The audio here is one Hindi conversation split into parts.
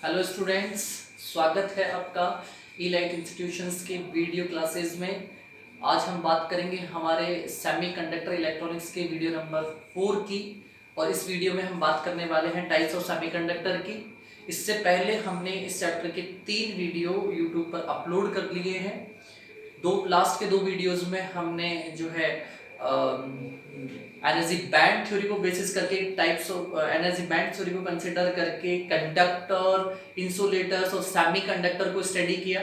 हेलो स्टूडेंट्स, स्वागत है आपका ई-लाइट इंस्टीट्यूशंस के वीडियो क्लासेस में। आज हम बात करेंगे हमारे सेमीकंडक्टर इलेक्ट्रॉनिक्स के वीडियो नंबर 4 की। और इस वीडियो में हम बात करने वाले हैं टाइप्स ऑफ सेमीकंडक्टर की। इससे पहले हमने इस चैप्टर के 3 वीडियो यूट्यूब पर अपलोड कर लिए हैं। लास्ट के 2 वीडियोज़ में हमने जो है एनर्जी बैंड थ्योरी को बेसिस करके types of energy band theory को कंसिडर करके कंडक्टर, इंसुलेटर्स और सेमीकंडक्टर को स्टडी किया।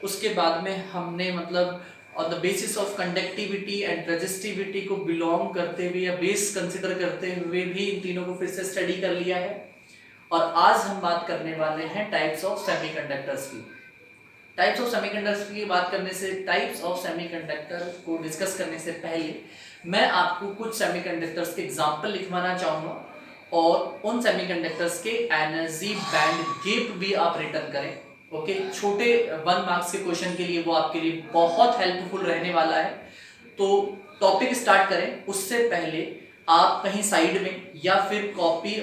उसके बाद में हमने मतलब on the basis of conductivity and resistivity को बिलोंग करते हुए या बेस कंसिडर करते हुए भी इन तीनों को फिर से स्टडी कर लिया है। और आज हम बात करने वाले हैं टाइप्स ऑफ सेमीकंडक्टर्स की। टाइप्स ऑफ सेमीकंडक्टर्स की बात करने से, टाइप्स ऑफ सेमीकंडक्टर को डिस्कस करने से पहले मैं आपको कुछ सेमीकंडक्टर्स के एग्जांपल लिखवाना चाहूँगा और उन सेमीकंडक्टर्स के एनर्जी बैंड गैप भी आप रिटर्न करें। ओके, छोटे 1 मार्क्स के क्वेश्चन के लिए वो आपके लिए बहुत हेल्पफुल रहने वाला है। तो टॉपिक स्टार्ट करें उससे पहले आप कहीं साइड में या फिर कॉपी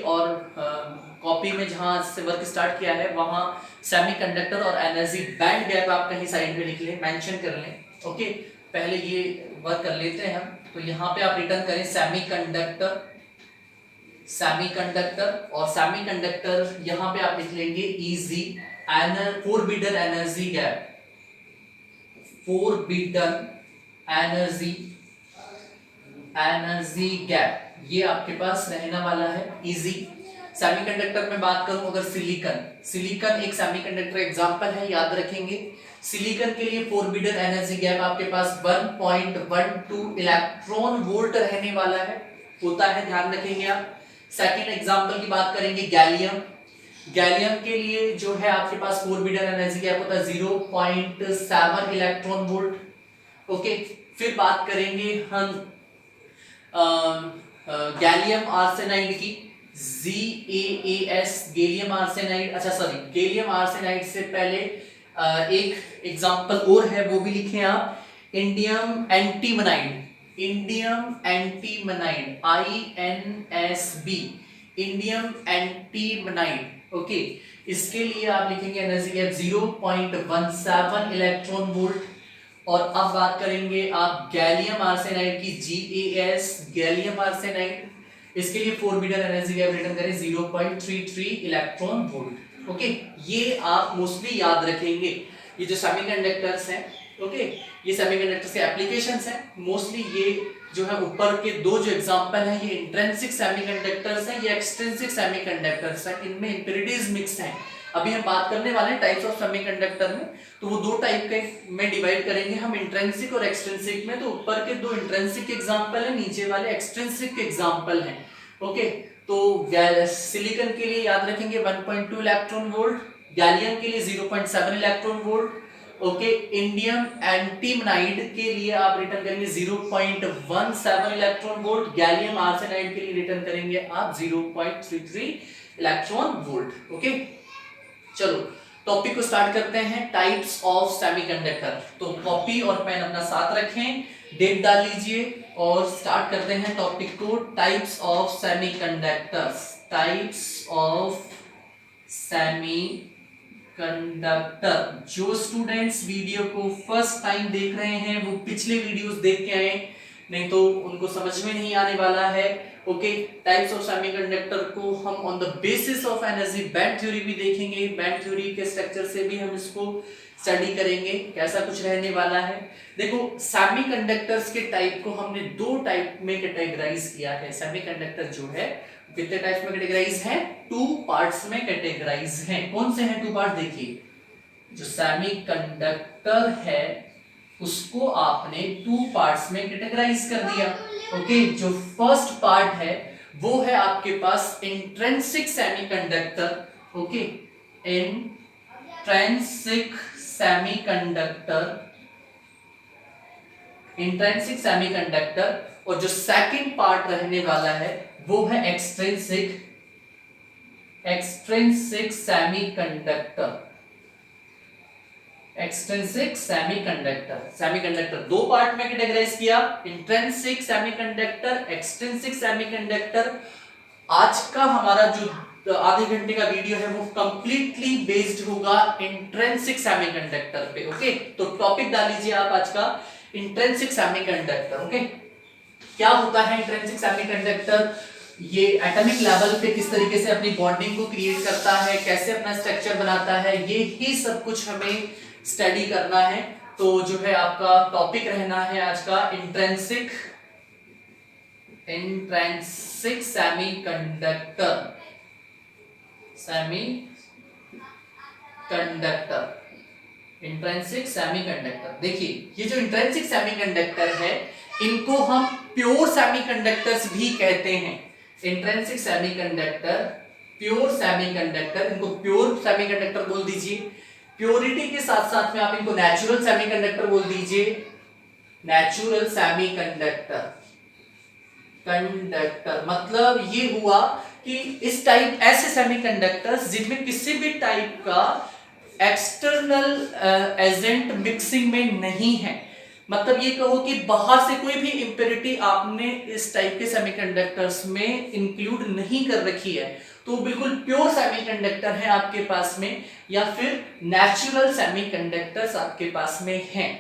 में जहां से वर्क स्टार्ट किया है वहां सेमीकंडक्टर और एनर्जी बैंड गैप आप कहीं साइड में लिख लें, मेंशन कर लें। ओके, पहले ये वर्क कर लेते हैं हम। तो यहाँ पे आप रिटर्न करें सेमीकंडक्टर और सेमीकंडक्टर यहाँ पे आप लिख लेंगे easy forbidden energy gap, forbidden energy gap, ये आपके पास रहने वाला है इजी। सेमीकंडक्टर में बात करूं अगर सिलिकॉन एक सेमीकंडक्टर एग्जांपल है, याद रखेंगे। सिलिकॉन के लिए फोरबिडन एनर्जी गैप आपके पास 1.12 इलेक्ट्रॉन वोल्ट रहने वाला है, होता है, ध्यान रखेंगे आप। सेकंड एग्जांपल की बात करेंगे गैलियम के लिए जो है आपके पास फोरबिडन एनर्जी गैप होता है 0.7 इलेक्ट्रॉन वोल्ट। ओके, फिर बात करेंगे हम गैलियम आर्सेनाइड की, GaAs गैलियम आर्सेनाइड। अच्छा सॉरी, गैलियम आर्सेनाइड से पहले एक एग्जांपल और है, वो भी लिखें आप। Indium antimonide, INSB, indium antimonide. Okay, इसके लिए आप लिखेंगे एनर्जी गैप 0.17 इलेक्ट्रॉन वोल्ट। और अब बात करेंगे आप गैलियम आर्सेनाइड की, GaS गैलियम आर्सेनाइड, इसके लिए फोरबिडन एनर्जी गैप रिटर्न करें 0.33 इलेक्ट्रॉन वोल्ट। ओके, ये आप मोस्टली याद रखेंगे। ये जो सेमीकंडक्टर्स हैं, ओके, ये सेमीकंडक्टर्स के एप्लीकेशंस हैं। मोस्टली ये जो है ऊपर के 2 जो एग्जांपल हैं ये इंट्रिंसिक सेमीकंडक्टर्स हैं, ये एक्सट्रिंसिक सेमीकंडक्टर्स हैं, इनमें इंपिरिटीज मिक्स हैं। अभी हम बात करने वाले हैं टाइप्स ऑफ सेमीकंडक्टर में, तो वो 2 टाइप के में डिवाइड करेंगे हम, इंट्रिंसिक और एक्सट्रिंसिक में। तो ऊपर के 2 इंट्रिंसिक एग्जांपल हैं, नीचे वाले एक्सट्रिंसिक एग्जांपल हैं। ओके, तो सिलिकॉन के लिए याद रखेंगे 1.2 इलेक्ट्रॉन वोल्ट, गैलियम के लिए 0.7 electron volt. Okay, indium antimonide के लिए आप रिटर्न करेंगे 0.17 इलेक्ट्रॉन वोल्ट, गैलियम आर्सेनाइड के लिए रिटर्न करेंगे आप 0.33 इलेक्ट्रॉन वोल्ट। ओके, चलो टॉपिक को स्टार्ट करते हैं, टाइप्स ऑफ सेमीकंडक्टर। तो कॉपी और पेन अपना साथ रखें, डेट डाल लीजिए और स्टार्ट करते हैं टॉपिक को। Types of semiconductors, types of semiconductor. जो स्टूडेंट्स वीडियो को फर्स्ट टाइम देख रहे हैं वो पिछले वीडियोस देख के आए, नहीं तो उनको समझ में नहीं आने वाला है। ओके, टाइप्स ऑफ सेमीकंडक्टर को हम on the basis of energy band theory भी देखेंगे, बैंड थ्योरी के स्ट्रक्चर से भी हम इसको स्टडी करेंगे, कैसा कुछ रहने वाला है। देखो, सेमीकंडक्टर्स के टाइप को हमने 2 टाइप में कैटेगराइज किया है। सेमीकंडक्टर जो है कितने टाइप्स में कैटेगराइज है? 2 पार्ट्स में कैटेगराइज हैं। कौन से हैं 2 पार्ट? देखिए, जो सेमीकंडक्टर है उसको आपने 2 पार्ट्स में कैटेगराइज कर दिया। ओके, जो फर्स्ट पार्ट है वो है आपके पास intrinsic semiconductor. Okay, intrinsic semiconductor. और जो सेकंड पार्ट रहने वाला है वो है extrinsic semiconductor. Extrinsic semiconductor 2 part में कैटेगराइज किया, इंट्रिंसिक सेमीकंडक्टर, एक्सट्रिंसिक सेमीकंडक्टर। आज का हमारा जो आधे घंटे का वीडियो है वो कंप्लीटली बेस्ड होगा इंट्रिंसिक सेमीकंडक्टर पे। ओके, तो टॉपिक डाल लीजिए आप आज का इंट्रिंसिक सेमीकंडक्टर। ओके, क्या होता है इंट्रिंसिक सेमीकंडक्टर, ये एटॉमिक लेवल पे किस तरीके से अपनी बॉन्डिंग को क्रिएट करता है, कैसे अपना स्ट्रक्चर बनाता है, ये ही सब कुछ हमें स्टडी करना है। तो जो है आपका टॉपिक रहना है आज का इंट्रिंसिक सेमीकंडक्टर। इंट्रिंसिक सेमीकंडक्टर, देखिए ये जो इंट्रिंसिक सेमीकंडक्टर है इनको हम प्योर सेमीकंडक्टर्स भी कहते हैं। इंट्रिंसिक सेमीकंडक्टर, प्योर सेमीकंडक्टर, इनको प्योर सेमीकंडक्टर बोल दीजिए। प्योरिटी के साथ साथ में आप इनको नेचुरल सेमीकंडक्टर बोल दीजिए। नेचुरल सेमीकंडक्टर मतलब ये हुआ कि इस टाइप ऐसे सेमीकंडक्टर्स जिनमें किसी भी टाइप का एक्सटर्नल एजेंट मिक्सिंग में नहीं है। मतलब ये कहो कि बाहर से कोई भी इंप्योरिटी आपने इस टाइप के सेमीकंडक्टर्स में इंक्लूड नहीं कर रखी है, तो बिल्कुल प्योर सेमीकंडक्टर है आपके पास में, या फिर नेचुरल सेमीकंडक्टर्स आपके पास में हैं।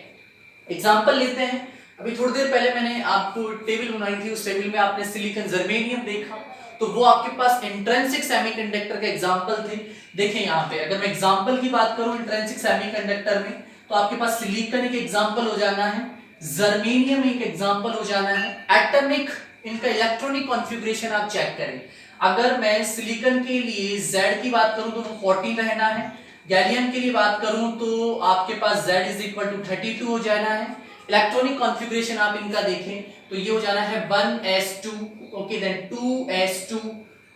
एग्जांपल लेते हैं। अभी थोड़ी देर पहले मैंने आपको टेबल बनाई थी, उस टेबल में आपने सिलिकॉन जर्मेनियम देखा, तो वो आपके पास इंट्रिंसिक सेमीकंडक्टर के एग्जांपल थे। देखें यहाँ पे अगर मैं एग्जांपल की बात करूं इंट्रिंसिक सेमीकंडक्टर में, तो आपके पास सिलिकॉन एक एग्जांपल हो जाना है, जर्मेनियम एक एग्जांपल हो जाना है। एटॉमिक इनका इलेक्ट्रॉनिक कॉन्फ़िगरेशन आप चेक करें। अगर मैं सिलिकॉन के लिए Z की बात करूं तो वो 14 रहना है, गैलियम के लिए बात करूं तो आपके पास Z = 32 हो जाना है। इलेक्ट्रॉनिक कॉन्फ़िगरेशन आप इनका देखें तो ये हो जाना है 1s2, okay, then 2s2,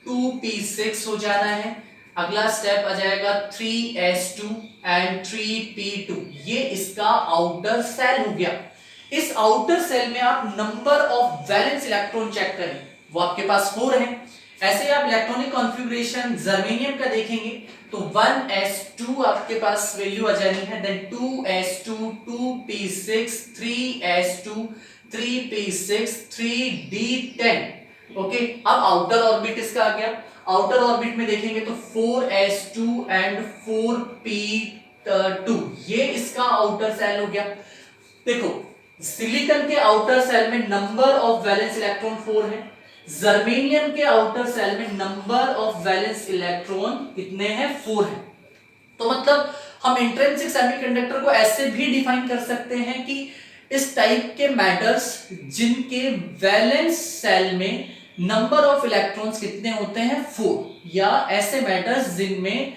2p6 हो जाना है। अगला स्टेप आ जाएगा 3s2 एंड 3p2। ये इसका आउटर सेल हो गया। इस आउटर सेल में आप number of valence electron check करें, वो आपके पास 4 है। ऐसे आप इलेक्ट्रॉनिक कॉन्फ़िगरेशन जर्मेनियम का देखेंगे तो 1s2 आपके पास वैल्यू आ जानी है, then 2s2, 2p6, 3s2, 3p6, 3d10। Okay, अब आउटर ऑर्बिट इसका आ गया। आउटर ऑर्बिट में देखेंगे तो 4s2 एंड 4p2, ये इसका आउटर सेल हो गया। देखो सिलिकॉन के आउटर सेल में नंबर ऑफ वैलेंस इलेक्ट्रॉन 4 है, जर्मेनियम के आउटर सेल में नंबर ऑफ वैलेंस इलेक्ट्रॉन कितने हैं, 4 है। तो मतलब हम इंट्रिंसिक सेमीकंडक्टर को ऐसे भी डिफाइन कर सकते हैं कि इस टाइप के मैटर्स जिनके वैलेंस सेल में नंबर ऑफ इलेक्ट्रॉन्स कितने होते हैं, 4, या ऐसे मैटर्स जिनमें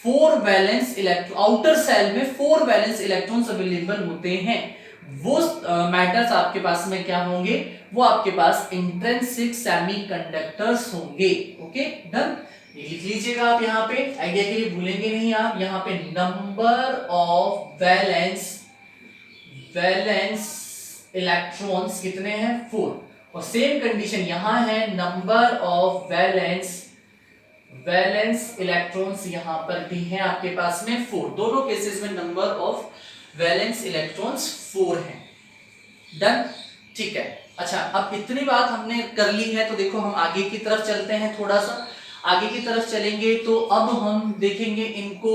4 वैलेंस इलेक्ट्रॉन, आउटर सेल में 4 वैलेंस इलेक्ट्रॉन्स अवेलेबल होते हैं, वो मैटर्स आपके पास में क्या होंगे, वो आपके पास इंट्रिंसिक सेमीकंडक्टर्स होंगे। Okay, done. ये लिख लीजिएगा आप यहाँ पे, आइडिया के लिए भूलेंगे नहीं आप। यहाँ पे नंबर ऑफ वैलेंस इलेक्ट्रॉन्स कितने हैं, 4, और सेम कंडीशन यहां है, नंबर ऑफ वैलेंस इलेक्ट्रॉन्स यहां पर भी हैं आपके पास में 4। दोनों केसेस में नंबर ऑफ वैलेंस इलेक्ट्रॉन्स 4 हैं। डन, ठीक है। अच्छा, अब इतनी बात हमने कर ली है, तो देखो हम आगे की तरफ चलते हैं। थोड़ा सा आगे की तरफ चलेंगे तो अब हम देखेंगे इनको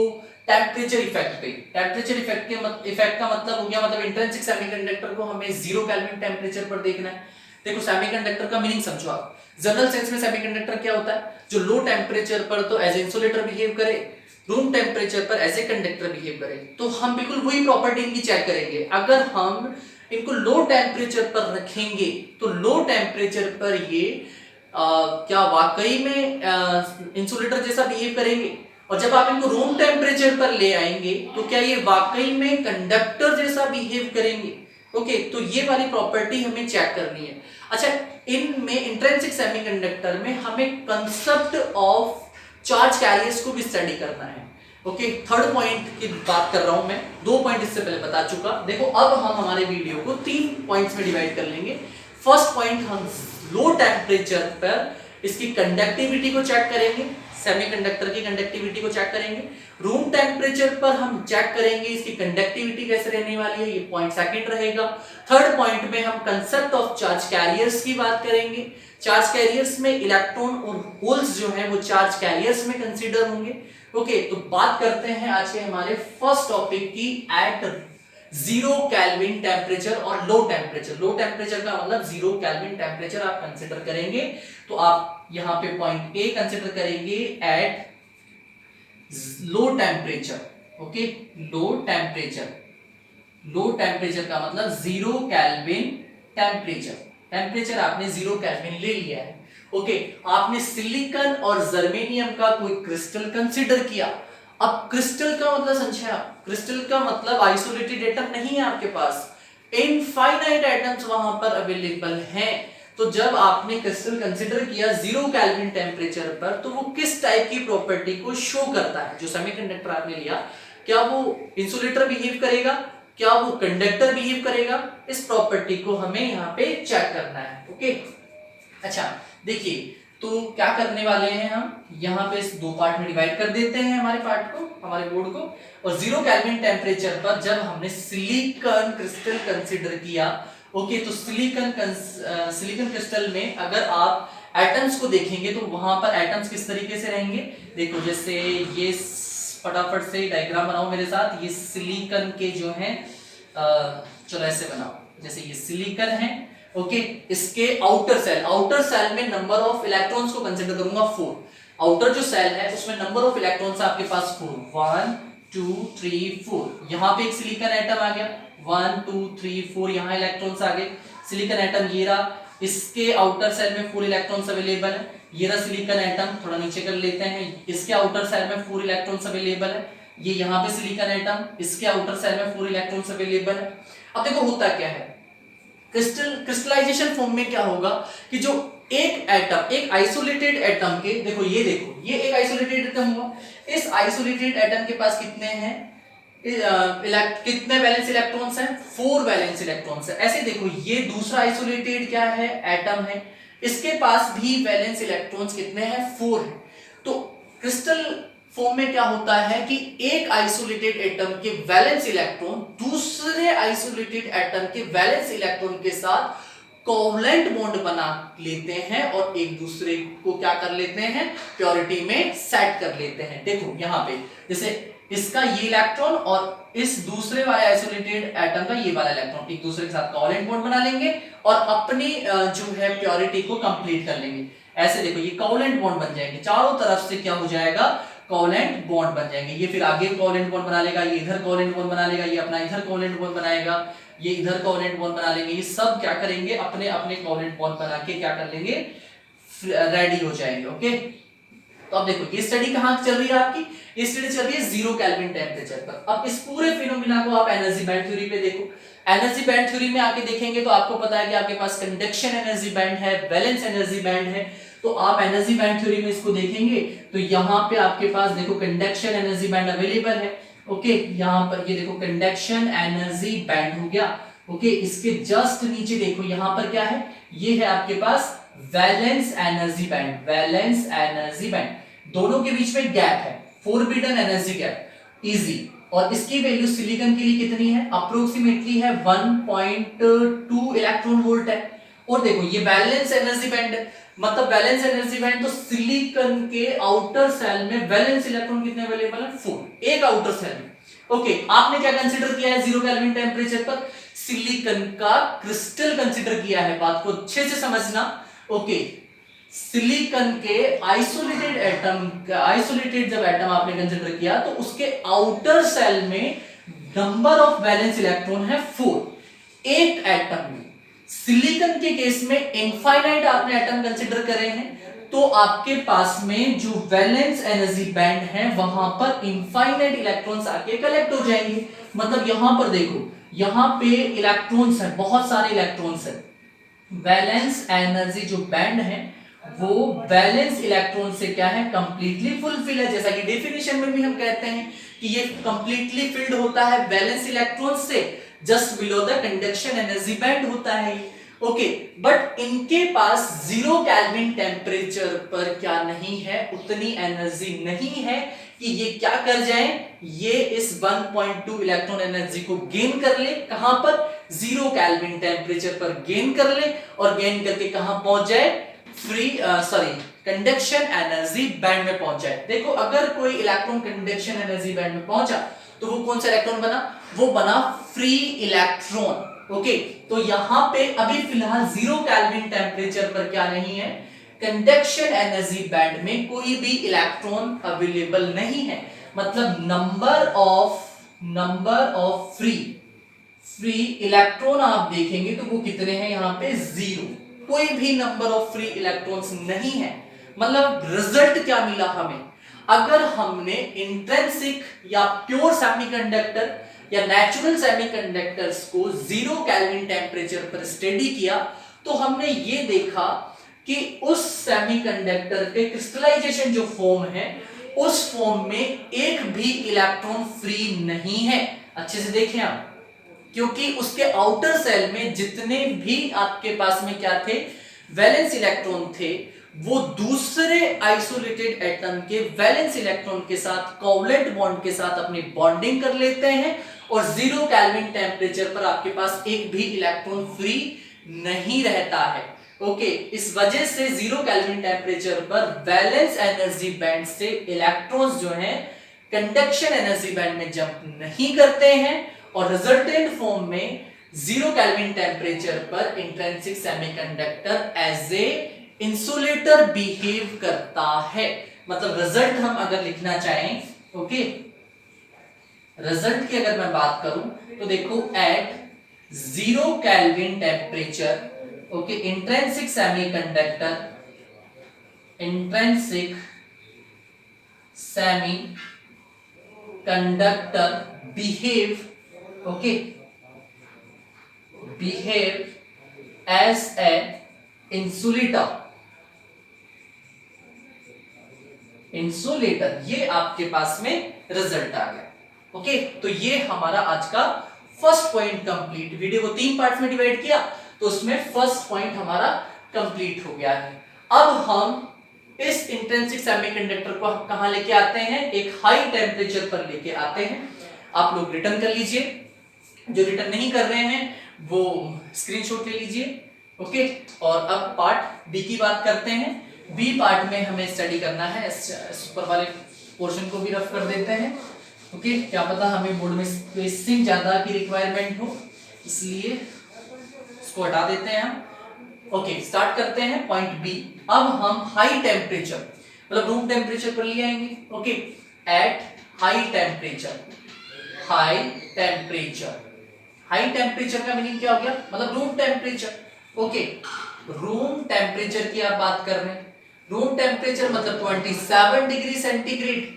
टेम्परेचर इफेक्ट पे। टेम्परेचर इफेक्ट का मतलब हो गया, मतलब इंट्रिंसिक सेमीकंडक्टर को हमें 0 केल्विन टेम्परेचर पर देखना है। देखो सेमीकंडक्टर का मीनिंग समझो आप। जनरल सेंस में सेमीकंडक्टर क्या होता है, जो लो टेम्परेचर पर तो एज इंसुलेटर बिहेव करे, रूम टेम्परेचर पर एज ए कंडक्टर बिहेव करे। तो हम बिल्कुल वही प्रॉपर्टी इनकी चेक करेंगे। अगर हम इनको लो टेम्परेचर पर रखेंगे तो लो टेम्परेचर पर ये क्या वाकई में इंसुलेटर जैसा बिहेव करेंगे, और जब आप इनको रूम टेम्परेचर पर ले आएंगे तो क्या ये वाकई में कंडक्टर जैसा बिहेव करेंगे। ओके, तो ये वाली प्रॉपर्टी हमें चेक करनी है। अच्छा, इनमें इंट्रिंसिक सेमीकंडक्टर में हमें कंसेप्ट ऑफ चार्ज कैरियर्स को भी स्टडी करना है। ओके, थर्ड पॉइंट की बात कर रहा हूं मैं, 2 पॉइंट इससे पहले बता चुका। देखो अब हम हमारे वीडियो को 3 पॉइंट्स में डिवाइड कर लेंगे। फर्स्ट पॉइंट, हम लो टेम्परेचर पर इसकी कंडक्टिविटी को चेक करेंगे, सेमीकंडक्टर की कंडक्टिविटी को चेक करेंगे। रूम टेम्परेचर पर हम चेक करेंगे इसकी कंडक्टिविटी कैसे रहने वाली है, ये पॉइंट सेकंड रहेगा। थर्ड पॉइंट में हम कंसेप्ट ऑफ चार्ज कैरियर्स की बात करेंगे। चार्ज कैरियर्स में इलेक्ट्रॉन और होल्स जो है वो चार्ज कैरियर्स में कंसीडर होंगे। ओके, तो बात करते हैं आज के हमारे फर्स्ट टॉपिक की, एट 0 केल्विन टेम्परेचर और लो टेम्परेचर। लो टेम्परेचर का मतलब 0 केल्विन टेम्परेचर आप कंसीडर करेंगे, तो आप यहां पे पॉइंट ए कंसीडर करेंगे at low temperature. Okay, low temperature, low temperature का मतलब 0 केल्विन टेम्परेचर। टेम्परेचर आपने 0 केल्विन ले लिया है। ओके, आपने सिलिकॉन और जर्मेनियम का कोई क्रिस्टल कंसीडर किया। अब क्रिस्टल का मतलब समझे आप, क्रिस्टल का मतलब आइसोलेटेड एटम नहीं है आपके पास, इनफाइनाइट एटम्स वहां पर अवेलेबल हैं। तो जब आपने क्रिस्टल कंसीडर किया 0 केल्विन टेम्परेचर पर, तो वो किस टाइप की प्रॉपर्टी को शो करता है। जो सेमीकंडक्टर आपने लिया, क्या वो इंसुलेटर बिहेव करेगा, क्या वो कंडक्टर बिहेव करेगा, इस प्रॉपर्टी को हमें यहाँ पे चेक करना है। ओके, अच्छा देखिए, तो क्या करने वाले हैं हम, यहाँ पे इस 2 पार्ट में डिवाइड कर देते हैं हमारे पार्ट को, हमारे बोर्ड को। और 0 केल्विन टेम्परेचर पर जब हमने सिलिकॉन क्रिस्टल कंसीडर किया, ओके, तो सिलिकॉन क्रिस्टल में अगर आप एटम्स को देखेंगे तो वहां पर एटम्स किस तरीके से रहेंगे। देखो, जैसे ये फटाफट से डायग्राम बनाओ मेरे साथ। ये सिलिकॉन के जो हैं, चलो ऐसे बनाओ, जैसे ये सिलिकॉन है। ओके, इसके आउटर सेल में नंबर ऑफ इलेक्ट्रॉन्स को कंसीडर करूंगा 4। आउटर जो सेल है उसमें नंबर ऑफ इलेक्ट्रॉन्स आपके पास 4, 1 2 3 4। यहाँ पे एक सिलिकॉन एटम आ गया, 1 2 3 4, यहाँ इलेक्ट्रॉन्स आ गए। सिलिकॉन एटम ये रहा, इसके आउटर सेल में 4 इलेक्ट्रॉन्स अवेलेबल है। ये रहा सिलिकॉन एटम, थोड़ा नीचे कर लेते हैं, इसके आउटर सेल में 4 इलेक्ट्रॉन्स अवेलेबल है। ये यहाँ पे सिलिकॉन एटम, इसके आउटर सेल में 4 इलेक्ट्रॉन्स अवेलेबल है। अब देखो होता क्या है, क्रिस्टलाइजेशन फॉर्म में क्या होगा कि जो एक एटम, एक आइसोलेटेड एटम के, देखो ये एक आइसोलेटेड एटम हुआ, इस आइसोलेटेड एटम के पास कितने हैं, कितने वैलेंस इलेक्ट्रॉन्स हैं, 4 वैलेंस इलेक्ट्रॉन्स है। ऐसे देखो, ये दूसरा आइसोलेटेड क्या है, एटम है, इसके पास भी वैलेंस इलेक्ट्रॉन्स कितने हैं, 4 है। तो क्रिस्टल फॉर्म में क्या होता है कि एक आइसोलेटेड एटम के वैलेंस इलेक्ट्रॉन दूसरे आइसोलेटेड एटम के वैलेंस इलेक्ट्रॉन के साथ कोवलेंट बॉन्ड बना लेते हैं और एक दूसरे को क्या कर लेते हैं, प्योरिटी में सेट कर लेते हैं। देखो यहाँ पे जैसे इसका ये इलेक्ट्रॉन और इस दूसरे वाले आइसोलेटेड एटम का ये वाला इलेक्ट्रॉन एक दूसरे के साथ कोवलेंट बॉन्ड बना लेंगे और अपनी जो है प्योरिटी को कंप्लीट कर लेंगे। ऐसे देखो, ये कोवलेंट बॉन्ड बन जाएंगे, चारों तरफ से क्या हो जाएगा, कोवलेंट बॉन्ड बन जाएंगे। ये फिर आगे कोवलेंट बॉन्ड बना लेगा, ये इधर कोवलेंट बॉन्ड बना लेगा, ये अपना इधर कोवलेंट बॉन्ड बनाएगा, ये इधर कोवलेंट बॉन्ड बना लेंगे। ये सब क्या करेंगे, अपने अपने कोवलेंट बॉन्ड बना के क्या कर लेंगे, रेडी हो जाएंगे। ओके, तो अब देखो ये स्टडी कहां चल रही है आपकी, ये स्टडी चल रही है 0 केल्विन टेम्परेचर पर। अब इस पूरे फिनोमिना को आप एनर्जी बैंड थ्योरी पे देखो। एनर्जी बैंड थ्योरी में आके देखेंगे तो आपको पता है कि आपके पास कंडक्शन एनर्जी बैंड है, वैलेंस एनर्जी बैंड है। तो आप एनर्जी बैंड थ्योरी में इसको देखेंगे तो यहाँ पे आपके पास देखो कंडक्शन एनर्जी बैंड अवेलेबल है। ओके, यहाँ पर ये देखो कंडक्शन एनर्जी बैंड हो गया। ओके, इसके जस्ट नीचे देखो यहाँ पर क्या है, ये है आपके पास valence energy band. Valence energy band, दोनों के बीच में गैप है, फोरबिडन एनर्जी गैप, इजी। और इसकी वैल्यू सिलिकॉन के लिए कितनी है, अप्रोक्सीमेटली है 1.2 इलेक्ट्रॉन वोल्ट है। और देखो ये वैलेंस एनर्जी बैंड है, मतलब वैलेंस एनर्जी बैंड, तो सिलिकॉन के आउटर सेल में वैलेंस इलेक्ट्रॉन कितने अवेलेबल है, 4, एक आउटर सेल में। ओके, आपने क्या कंसीडर किया है 0 केल्विन टेम्परेचर पर, सिलिकॉन का क्रिस्टल कंसीडर किया है। बात को अच्छे से समझना। ओके, सिलिकॉन के आइसोलेटेड एटम का, आइसोलेटेड जब एटम आपने कंसीडर किया तो उसके आउटर सेल में नंबर ऑफ वैलेंस इलेक्ट्रॉन है 4 एक एटम में। सिलिकॉन के केस में इनफाइनाइट आपने एटम कंसीडर करे हैं, तो आपके पास में जो वैलेंस एनर्जी बैंड है वहां पर इनफाइनाइट इलेक्ट्रॉन्स आके कलेक्ट हो जाएंगे। मतलब यहां पर देखो, यहां पे इलेक्ट्रॉन्स है, बहुत सारे इलेक्ट्रॉन्स है। वैलेंस एनर्जी जो बैंड है वो वैलेंस इलेक्ट्रॉन से क्या है, कंप्लीटली फुलफिल है। जैसा कि डेफिनेशन में भी हम कहते हैं कि ये कंप्लीटली फिल्ड होता है वैलेंस इलेक्ट्रॉन से, just below the conduction energy band होता है। ओके, बट इनके पास 0 केल्विन टेम्परेचर पर क्या नहीं है, उतनी एनर्जी नहीं है कि ये क्या कर जाए, ये इस 1.2 इलेक्ट्रॉन एनर्जी को गेन कर ले। कहां पर, 0 केल्विन टेम्परेचर पर गेन कर ले और गेन करके कहां पहुंच जाए, फ्री कंडक्शन एनर्जी बैंड में पहुंच जाए। देखो अगर कोई इलेक्ट्रॉन कंडक्शन एनर्जी बैंड में पहुंचा तो वो कौन सा इलेक्ट्रॉन बना, वो बना फ्री इलेक्ट्रॉन। ओके, तो यहां पे अभी फिलहाल 0 केल्विन टेम्परेचर पर क्या नहीं है, कंडक्शन एनर्जी बैंड में कोई भी इलेक्ट्रॉन अवेलेबल नहीं है। मतलब नंबर ऑफ फ्री इलेक्ट्रॉन आप देखेंगे तो वो कितने हैं, यहां पे 0, कोई भी नंबर ऑफ फ्री इलेक्ट्रॉन्स नहीं है। मतलब रिजल्ट क्या मिला हमें, अगर हमने इंट्रिंसिक या प्योर सेमीकंडक्टर या नेचुरल सेमीकंडक्टर्स को 0 केल्विन टेम्परेचर पर स्टडी किया तो हमने ये देखा कि उस सेमीकंडक्टर के क्रिस्टलाइजेशन जो फॉर्म है उस फॉर्म में एक भी इलेक्ट्रॉन फ्री नहीं है। अच्छे से देखें आप, क्योंकि उसके आउटर सेल में जितने भी आपके पास में क्या थे, वैलेंस इलेक्ट्रॉन थे, वो दूसरे आइसोलेटेड एटम के वैलेंस इलेक्ट्रॉन के साथ कोवलेंट बॉन्ड के साथ अपनी बॉन्डिंग कर लेते हैं और 0 केल्विन टेम्परेचर पर आपके पास एक भी इलेक्ट्रॉन फ्री नहीं रहता है। ओके, इस वजह से 0 केल्विन टेम्परेचर पर वैलेंस एनर्जी बैंड से इलेक्ट्रॉन्स जो हैं कंडक्शन एनर्जी बैंड में जंप नहीं करते हैं और रिजल्टेंट फॉर्म में 0 केल्विन टेम्परेचर पर intrinsic semiconductor as a insulator behave करता है। मतलब रिजल्ट हम अगर लिखना चाहें, ओके, रिजल्ट की अगर मैं बात करूं तो देखो at 0 kelvin temperature, okay, intrinsic semiconductor behave as a insulator. ये आपके पास में रिजल्ट आ गया। ओके, तो ये हमारा आज का फर्स्ट पॉइंट कंप्लीट। वीडियो को 3 पार्ट्स में डिवाइड किया तो उसमें फर्स्ट पॉइंट हमारा कंप्लीट हो गया है। अब हम इस इंट्रिंसिक सेमीकंडक्टर को कहां लेके आते हैं, एक हाई टेम्परेचर पर लेके आते हैं। आप लोग रिटर्न कर लीजिए, जो रिटर्न नहीं कर रहे हैं वो स्क्रीनशॉट ले लीजिए। ओके, और अब पार्ट बी की बात करते हैं। बी पार्ट में हमें स्टडी करना है, ऊपर वाले पोर्शन को भी रफ कर देते हैं। ओके, क्या पता हमें बोर्ड में स्पेसिंग ज्यादा की रिक्वायरमेंट हो, इसलिए इसको हटा देते हैं हम। ओके, स्टार्ट करते हैं पॉइंट बी। अब हम हाई टेम्परेचर मतलब रूम टेम्परेचर पर ले आएंगे। ओके, एट हाई टेम्परेचर का मीनिंग क्या हो गया, मतलब room temperature. Okay, room temperature की आप बात कर रहे हैं। रूम टेम्परेचर मतलब 27 डिग्री सेंटीग्रेड,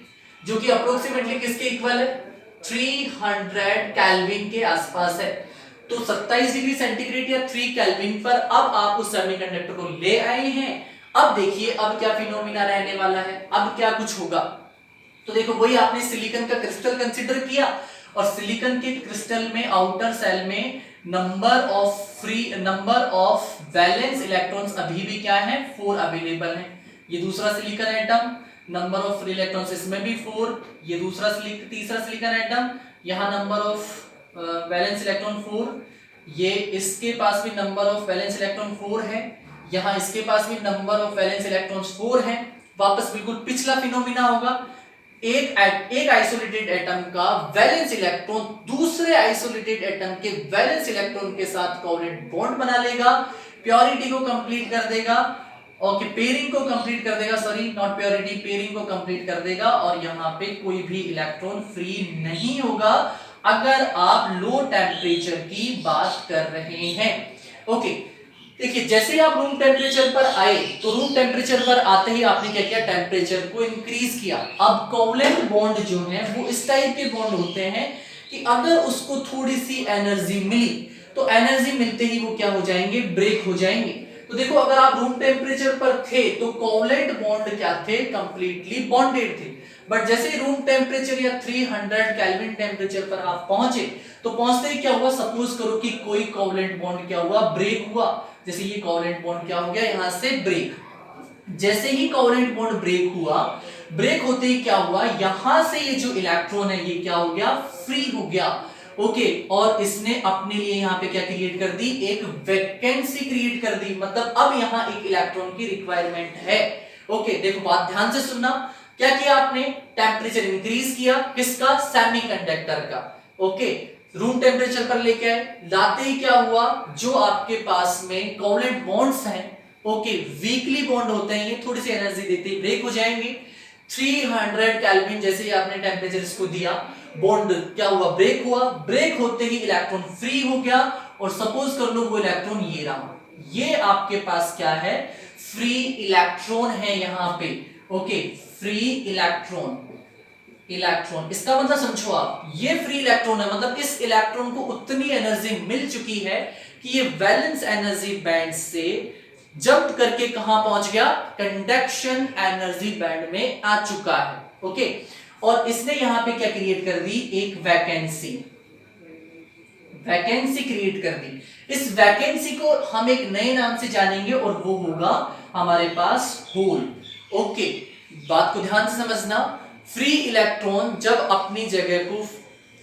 जो कि अप्रोक्सीमेटली किसके इक्वल है, 300 केल्विन के आसपास है। तो 27 डिग्री सेंटीग्रेड या 3 केल्विन पर अब आप उस सेमीकंडक्टर को ले आए हैं। अब देखिए अब क्या फिनोमिना रहने वाला है, अब क्या कुछ होगा। तो देखो वही आपने सिलिकॉन का क्रिस्टल कंसीडर किया और सिलिकॉन के क्रिस्टल में आउटर सेल में नंबर ऑफ वैलेंस इलेक्ट्रॉन्स अभी भी क्या है, 4 अवेलेबल है। ये दूसरा silicon atom, number of free electrons इसमें भी 4, ये तीसरा सिलिकॉन एटम, यहाँ नंबर ऑफ वैलेंस इलेक्ट्रॉन 4, ये इसके पास भी नंबर ऑफ वैलेंस इलेक्ट्रॉन 4 है, यहाँ इसके पास भी नंबर ऑफ वैलेंस इलेक्ट्रॉन्स 4 है। वापस बिल्कुल पिछला फिनोमिना होगा, एक आइसोलेटेड एटम का वैलेंस इलेक्ट्रॉन दूसरे आइसोलेटेड एटम के वैलेंस इलेक्ट्रॉन के साथ कोवलेंट बॉन्ड बना लेगा, प्योरिटी को कंप्लीट कर देगा, ओके, पेयरिंग को कंप्लीट कर देगा, सॉरी नॉट प्योरिटी, पेयरिंग को कंप्लीट कर देगा और यहाँ पे कोई भी इलेक्ट्रॉन फ्री नहीं होगा अगर आप लो टेम्परेचर की बात कर रहे हैं। ओके, देखिए जैसे ही आप रूम टेम्परेचर पर आए तो रूम टेम्परेचर पर आते ही आपने क्या किया, टेम्परेचर को इंक्रीज किया। अब कोवलेंट बॉन्ड जो है वो इस टाइप के बॉन्ड होते हैं कि अगर उसको थोड़ी सी एनर्जी मिली तो एनर्जी मिलते ही वो क्या हो जाएंगे, ब्रेक हो जाएंगे। तो देखो अगर आप रूम टेम्परेचर पर थे तो कोवलेंट बॉन्ड क्या थे, कंप्लीटली बॉन्डेड थे। बट जैसे ही रूम टेम्परेचर या 300 केल्विन टेम्परेचर पर आप पहुंचे तो पहुंचते ही क्या हुआ, सपोज करो कि कोई कोवलेंट बॉन्ड क्या हुआ, ब्रेक हुआ। जैसे ये कोवलेंट बॉन्ड क्या हो गया, यहां से ब्रेक। जैसे ही कोवलेंट बॉन्ड ब्रेक हुआ, ब्रेक होते ही क्या हुआ, यहां से ये जो इलेक्ट्रॉन है ये क्या हो गया, फ्री हो गया। ओके, और इसने अपने लिए यहाँ पे क्या क्रिएट कर दी, एक वैकेंसी क्रिएट कर दी, मतलब अब यहाँ एक इलेक्ट्रॉन की रिक्वायरमेंट है। ओके, देखो बात ध्यान से सुनना, क्या किया आपने, टेम्परेचर इंक्रीज किया, किसका, सेमीकंडक्टर का। ओके, रूम टेम्परेचर पर लेके आए, लाते ही क्या हुआ, जो आपके पास में कोवलेंट बॉन्ड्स हैं, ओके, वीकली बॉन्ड होते हैं, ये थोड़ी सी एनर्जी देते ही ब्रेक हो जाएंगे। 300 केल्विन जैसे ही आपने टेम्परेचर इसको दिया, बॉन्ड क्या हुआ, ब्रेक हुआ, ब्रेक होते ही इलेक्ट्रॉन फ्री हो गया, और सपोज कर लो वो इलेक्ट्रॉन ये रहा, ये आपके पास क्या है, फ्री इलेक्ट्रॉन है यहाँ पे। ओके, फ्री इलेक्ट्रॉन, इलेक्ट्रॉन इसका मतलब समझो आप, ये फ्री इलेक्ट्रॉन है, मतलब इस इलेक्ट्रॉन को उतनी एनर्जी मिल चुकी है कि ये वैलेंस एनर्जी बैंड से जंप करके कहां पहुंच गया, कंडक्शन एनर्जी बैंड में आ चुका है। ओके, और इसने यहां पे क्या क्रिएट कर दी, एक वैकेंसी, वैकेंसी क्रिएट कर दी। इस वैकेंसी को हम एक नए नाम से जानेंगे और वो होगा हमारे पास होल। ओके, बात को ध्यान से समझना, फ्री इलेक्ट्रॉन जब अपनी जगह को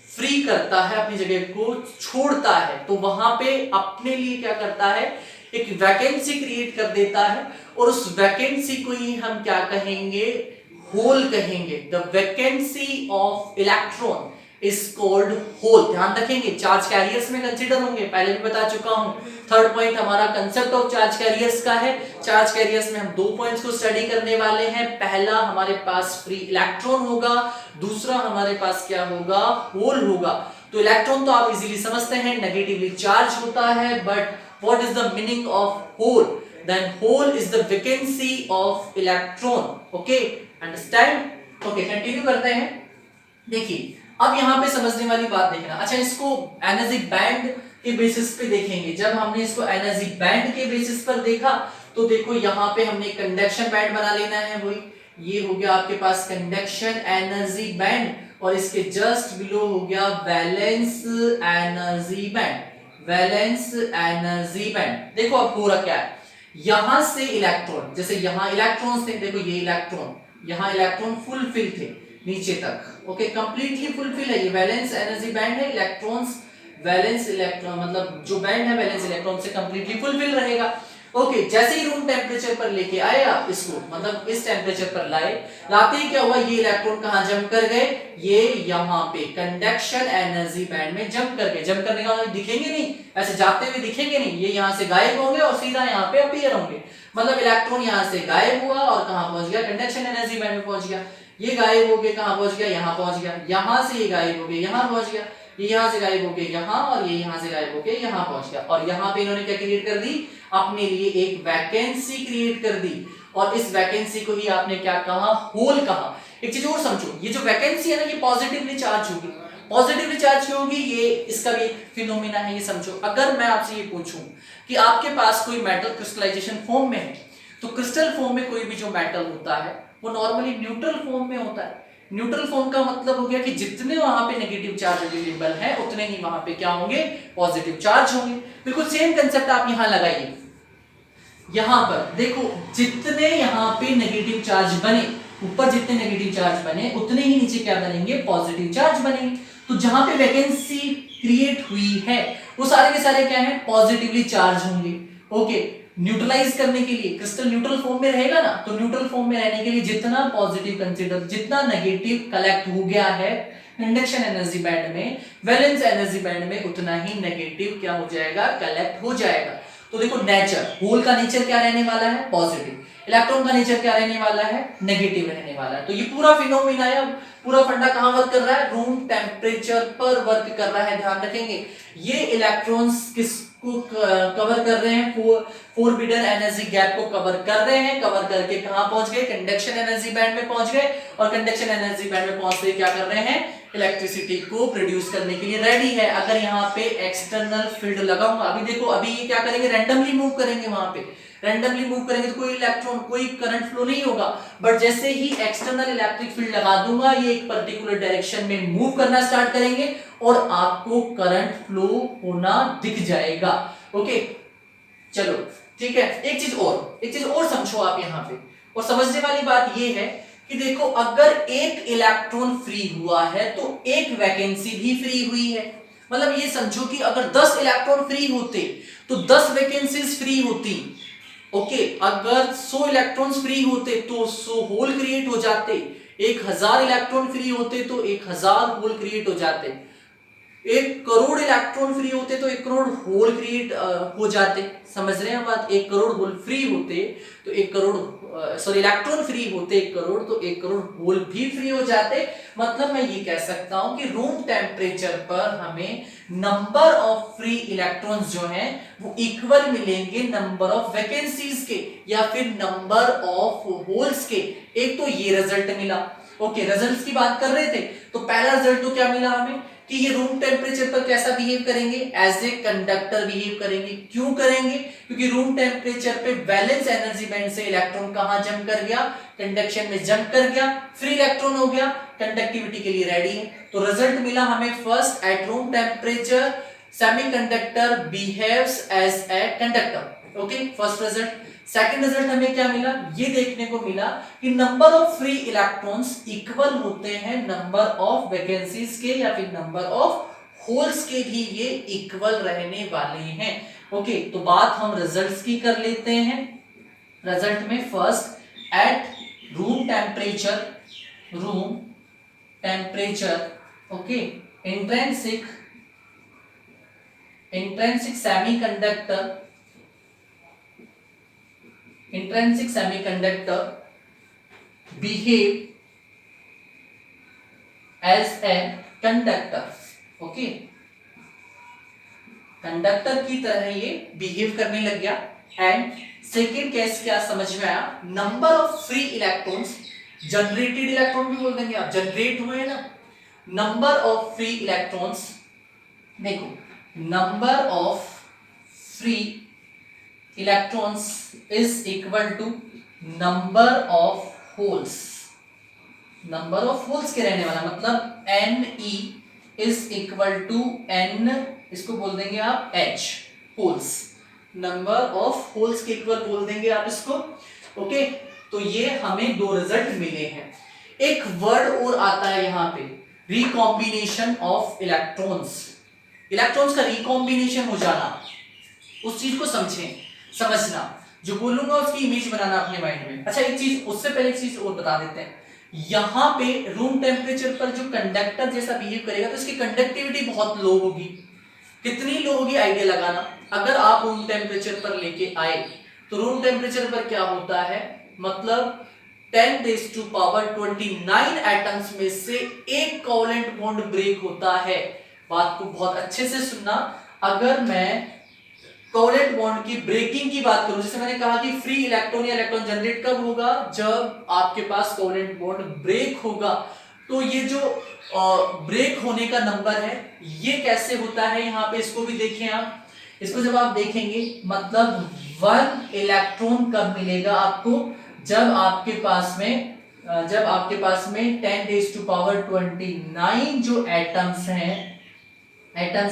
फ्री करता है, अपनी जगह को छोड़ता है, तो वहां पे अपने लिए क्या करता है, एक वैकेंसी क्रिएट कर देता है, और उस वैकेंसी को ही हम क्या कहेंगे, होल कहेंगे। The vacancy of electron is called hole. ध्यान रखेंगे, चार्ज कैरियर्स में कंसीडर होंगे, पहले भी बता चुका हूं। थर्ड पॉइंट हमारा कंसेप्ट ऑफ चार्ज कैरियर्स का है। चार्ज कैरियर्स में हम 2 पॉइंट्स को स्टडी करने वाले हैं। पहला हमारे पास फ्री इलेक्ट्रॉन होगा, दूसरा हमारे पास क्या होगा, होल होगा। तो इलेक्ट्रॉन तो आप इजीली समझते हैं, नेगेटिवली चार्ज होता है, but what is the meaning of hole? Then hole is the vacancy of electron. Okay, understand? Okay, continue करते हैं। देखिए अब यहाँ पे समझने वाली बात देखना। अच्छा, इसको एनर्जी बैंड के बेसिस पे देखेंगे। जब हमने इसको एनर्जी बैंड के बेसिस पर देखा, तो देखो यहाँ पे हमने कंडक्शन बैंड बना लेना है, वही ये हो गया आपके पास कंडक्शन एनर्जी बैंड, और इसके जस्ट बिलो हो गया valence energy band, valence energy band. देखो अब हो रहा क्या है, यहां से इलेक्ट्रॉन, जैसे यहां इलेक्ट्रॉन्स थे, देखो ये इलेक्ट्रॉन, यहां इलेक्ट्रॉन फुलफिल थे नीचे तक। ओके, कंप्लीटली फुलफिल है, ये वैलेंस एनर्जी बैंड है, इलेक्ट्रॉन्स वैलेंस इलेक्ट्रॉन मतलब जो बैंड है वैलेंस इलेक्ट्रॉन से कंप्लीटली फुलफिल रहेगा। ओके, जैसे ही रूम टेम्परेचर पर लेके आए आप इसको, मतलब इस टेम्परेचर पर लाए, लाते ही क्या हुआ, ये इलेक्ट्रॉन कहां जंप कर गए, ये यहाँ पे कंडक्शन एनर्जी बैंड में जंप कर गए। जंप करने का मतलब दिखेंगे नहीं, ऐसे जाते हुए दिखेंगे नहीं, ये यहाँ से गायब होंगे और सीधा यहाँ पे अपीयर होंगे। मतलब इलेक्ट्रॉन यहाँ से गायब हुआ और कहां पहुंच गया, कंडक्शन एनर्जी बैंड में पहुंच गया। ये गायब हो गए, कहां पहुंच गया, यहाँ पहुंच गया। यहाँ से ये गायब हो गए, यहाँ पहुंच गया। ये यहाँ से गायब हो गए यहाँ, और ये यहाँ से गायब हो गए यहाँ पहुंच गया। और यहाँ पे इन्होंने क्या क्रिएट कर दी, अपने लिए एक वैकेंसी क्रिएट कर दी, और इस वैकेंसी को ही आपने क्या कहा, होल कहा। एक चीज और समझो, ये जो वैकेंसी है ना, ये पॉजिटिवली चार्ज होगी। पॉजिटिवली चार्ज क्यों होगी, ये इसका भी एक फिनोमेना है, ये समझो। अगर मैं आपसे ये पूछूं कि आपके पास कोई मेटल क्रिस्टलाइजेशन फॉर्म में है, तो क्रिस्टल फॉर्म में कोई भी जो मेटल होता है वो नॉर्मली न्यूट्रल फॉर्म में होता है। न्यूट्रल फॉर्म का मतलब हो गया कि जितने वहां पे नेगेटिव चार्ज अवेलेबल है, उतने ही वहां पे क्या होंगे, पॉजिटिव चार्ज होंगे। बिल्कुल सेम कंसेप्ट आप यहां लगाइए। यहां पर देखो, जितने यहां पे नेगेटिव चार्ज बने, ऊपर जितने नेगेटिव चार्ज बने, उतने ही नीचे क्या बनेंगे, पॉजिटिव चार्ज बनेंगे। तो जहां पे वैकेंसी क्रिएट हुई है, वो सारे के सारे क्या है, पॉजिटिवली चार्ज होंगे। ओके, न्यूट्रलाइज करने के लिए, क्रिस्टल न्यूट्रल फॉर्म में रहेगा ना, तो न्यूट्रल फॉर्म में रहने के लिए जितना पॉजिटिव कंसीडर, जितना नेगेटिव कलेक्ट हो गया है कंडक्शन एनर्जी बैंड में, वैलेंस एनर्जी बैंड में, उतना ही नेगेटिव क्या हो जाएगा, कलेक्ट हो जाएगा। तो देखो नेचर, होल का नेचर क्या रहने वाला है, पॉजिटिव। इलेक्ट्रॉन का नेचर क्या रहने वाला है, नेगेटिव रहने वाला है। तो ये पूरा फिनोमेना है, पूरा फंडा कहां वर्क कर रहा है, रूम टेम्परेचर पर वर्क कर रहा है। ध्यान रखेंगे, ये इलेक्ट्रॉन्स किसको कवर कर रहे हैं, फोरबिडन एनर्जी गैप को कवर कर रहे हैं। कवर करके कहां पहुंच गए, कंडक्शन एनर्जी बैंड में पहुंच गए, और कंडक्शन एनर्जी बैंड में पहुंचते क्या कर रहे हैं, इलेक्ट्रिसिटी को प्रोड्यूस करने के लिए रेडी है। अगर यहाँ पे एक्सटर्नल फील्ड लगाऊंगा, अभी देखो, अभी ये क्या करेंगे, रैंडमली मूव करेंगे, वहां पे रैंडमली मूव करेंगे तो कोई इलेक्ट्रॉन, कोई करंट फ्लो नहीं होगा। बट जैसे ही एक्सटर्नल इलेक्ट्रिक फील्ड लगा दूंगा, ये एक पर्टिकुलर डायरेक्शन में मूव करना स्टार्ट करेंगे, और आपको करंट फ्लो होना दिख जाएगा। ओके, चलो ठीक है। एक चीज और समझो आप यहाँ पे, और समझने वाली बात ये है कि देखो, अगर एक इलेक्ट्रॉन फ्री हुआ है तो एक वैकेंसी भी फ्री हुई है। मतलब ये समझो कि अगर 10 इलेक्ट्रॉन फ्री होते तो 10 वैकेंसीज फ्री होती। ओके, अगर 100 इलेक्ट्रॉन्स फ्री होते तो 100 होल क्रिएट हो जाते, 1000 इलेक्ट्रॉन फ्री होते तो 1000 होल क्रिएट हो जाते, 1 करोड़ इलेक्ट्रॉन फ्री होते तो 1 करोड़ होल क्रिएट हो जाते। समझ रहे हैं बात? 1 करोड़ होल फ्री होते तो 1 करोड़ सॉरी इलेक्ट्रॉन फ्री होते 1 करोड़ तो 1 करोड़ होल भी फ्री हो जाते। मतलब मैं ये कह सकता हूं कि रूम टेम्परेचर पर हमें नंबर ऑफ फ्री इलेक्ट्रॉन्स जो हैं वो इक्वल मिलेंगे नंबर ऑफ वैकेंसीज के या फिर नंबर ऑफ होल्स के। एक तो ये रिजल्ट मिला। ओके, रिजल्ट्स की बात कर रहे थे तो पहला रिजल्ट तो क्या मिला हमें कि ये रूम टेम्परेचर पर कैसा बिहेव करेंगे, एज ए कंडक्टर बिहेव करेंगे। क्यों करेंगे? क्योंकि रूम टेम्परेचर पे वैलेंस एनर्जी बैंड से इलेक्ट्रॉन कहां जंप कर गया, कंडक्शन में जंप कर गया, फ्री इलेक्ट्रॉन हो गया, कंडक्टिविटी के लिए रेडी है। तो रिजल्ट मिला हमें first, at room temperature semiconductor behaves as a conductor. Okay, first result. Second result हमें क्या मिला? ये देखने को मिला कि number of free electrons equal होते हैं नंबर ऑफ वैकेंसीज के या फिर नंबर ऑफ होल्स के भी ये इक्वल रहने वाले हैं। ओके, तो बात हम रिजल्ट्स की कर लेते हैं। रिजल्ट में first, at room temperature okay, intrinsic semiconductor behave as a conductor। Okay, conductor की तरह ये बिहेव करने लग गया। एंड सेकेंड केस क्या समझ में आया? Number of free electrons, generated electron भी बोल देंगे आप, जनरेट हुए हैं ना, नंबर ऑफ फ्री इलेक्ट्रॉन्स, देखो number of free electrons is equal to number of holes. Number of holes के रहने वाला मतलब Ne is equal to n, इसको बोल देंगे आप H, holes, number of holes के इक्वल बोल देंगे आप इसको। ओके, तो ये हमें दो रिजल्ट मिले हैं। एक वर्ड और आता है यहां पे, रिकॉम्बिनेशन ऑफ इलेक्ट्रॉन्स। इलेक्ट्रॉन्स का रिकॉम्बिनेशन हो जाना, उस चीज को समझना, जो बोलूंगा उसकी इमेज बनाना अपने माइंड में। अच्छा, एक चीज उससे पहले एक चीज और बता देते हैं। यहां पे रूम टेम्परेचर पर जो कंडक्टर जैसा बिहेव करेगा तो इसकी कंडक्टिविटी बहुत लो होगी। कितनी लो होगी आइडिया लगाना। अगर आप रूम टेम्परेचर पर लेके आए तो रूम टेम्परेचर पर क्या होता है, मतलब 10⁻29 एटम्स में से एक कोवेलेंट बॉन्ड ब्रेक होता है। बात को बहुत अच्छे से सुनना। अगर मैं कोवेलेंट बॉन्ड की ब्रेकिंग की बात करूं, जैसे मैंने कहा कि फ्री इलेक्ट्रॉन या इलेक्ट्रॉन जनरेट कब होगा, जब आपके पास कोवेलेंट बॉन्ड ब्रेक होगा। तो ये जो ब्रेक होने का नंबर है ये कैसे होता है, यहाँ पे इसको भी देखें आप। इसको जब आप देखेंगे मतलब 1 इलेक्ट्रॉन कब मिलेगा आपको, जब आपके पास में 10⁻29 जो एटम्स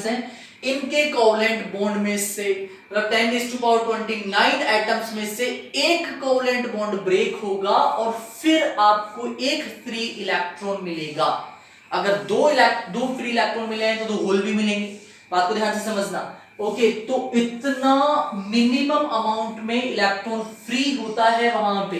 हैं इनके कोवेलेंट बॉन्ड में से, मतलब 10⁻29 एटम्स में से एक कोवेलेंट बॉन्ड ब्रेक होगा और फिर आपको एक फ्री इलेक्ट्रॉन मिलेगा। अगर दो फ्री इलेक्ट्रॉन मिले हैं तो 2 होल भी मिलेंगे। बात को ध्यान से समझना। ओके, तो इतना मिनिमम अमाउंट में इलेक्ट्रॉन फ्री होता है वहां पे।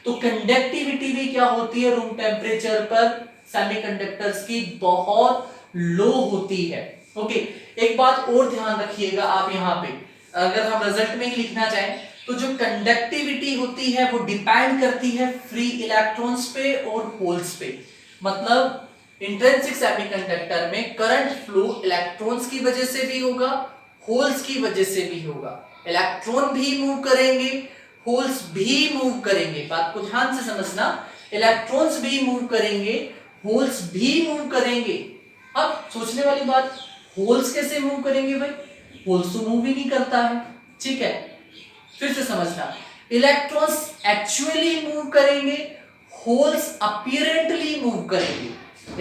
तो कंडक्टिविटी भी क्या होती है रूम टेम्परेचर पर सेमीकंडक्टर्स की, बहुत लो होती है। ओके, एक बात और ध्यान रखिएगा आप यहाँ पे, अगर हम रिजल्ट में ही लिखना चाहें तो जो कंडक्टिविटी होती है वो डिपेंड करती है फ्री इलेक्ट्रॉन्स पे और होल्स पे। मतलब इंट्रिंसिक सेमीकंडक्टर में करंट फ्लो इलेक्ट्रॉन्स की वजह से भी होगा, होल्स की वजह से भी होगा। इलेक्ट्रॉन भी मूव करेंगे, होल्स भी मूव करेंगे। बात को ध्यान से समझना, इलेक्ट्रॉन्स भी मूव करेंगे, होल्स भी मूव करेंगे। अब सोचने वाली बात, होल्स कैसे मूव करेंगे भाई? होल्स तो मूव ही नहीं करता है। ठीक है, फिर से समझना, इलेक्ट्रॉन्स एक्चुअली मूव करेंगे, होल्स अपीरेंटली मूव करेंगे।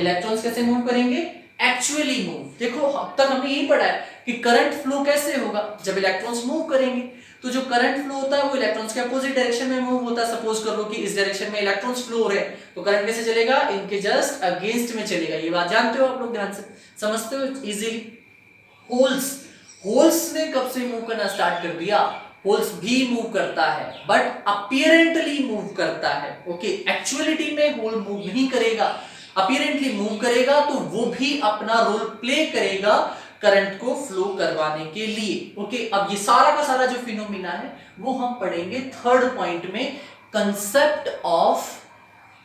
इलेक्ट्रॉन्स कैसे मूव करेंगे? Actually move. देखो अब तक हमने यही पढ़ा है कि करंट फ्लो कैसे होगा, जब इलेक्ट्रॉन्स मूव करेंगे। तो जो करंट फ्लो होता है वो इलेक्ट्रॉन्स के अपोजिट डायरेक्शन में मूव होता है। सपोज कर लो कि इस डायरेक्शन में इलेक्ट्रॉन्स फ्लो हो रहे हैं तो करंट कैसे चलेगा? इनके जस्ट अगेंस्ट में चलेगा। ये बात जानते हो आप लोग, ध्यान से समझते हो इजीली। होल्स, होल्स ने कब से मूव करना स्टार्ट कर दिया? होल्स भी मूव करता है बट अपीयरेंटली मूव करता है। ओके, एक्चुअलिटी में होल मूव नहीं करेगा, अपीयरेंटली मूव करेगा, तो वो भी अपना रोल प्ले करेगा करंट को फ्लो करवाने के लिए। ओके, अब ये सारा का सारा जो फिनोमिना है वो हम पढ़ेंगे थर्ड पॉइंट में, कंसेप्ट ऑफ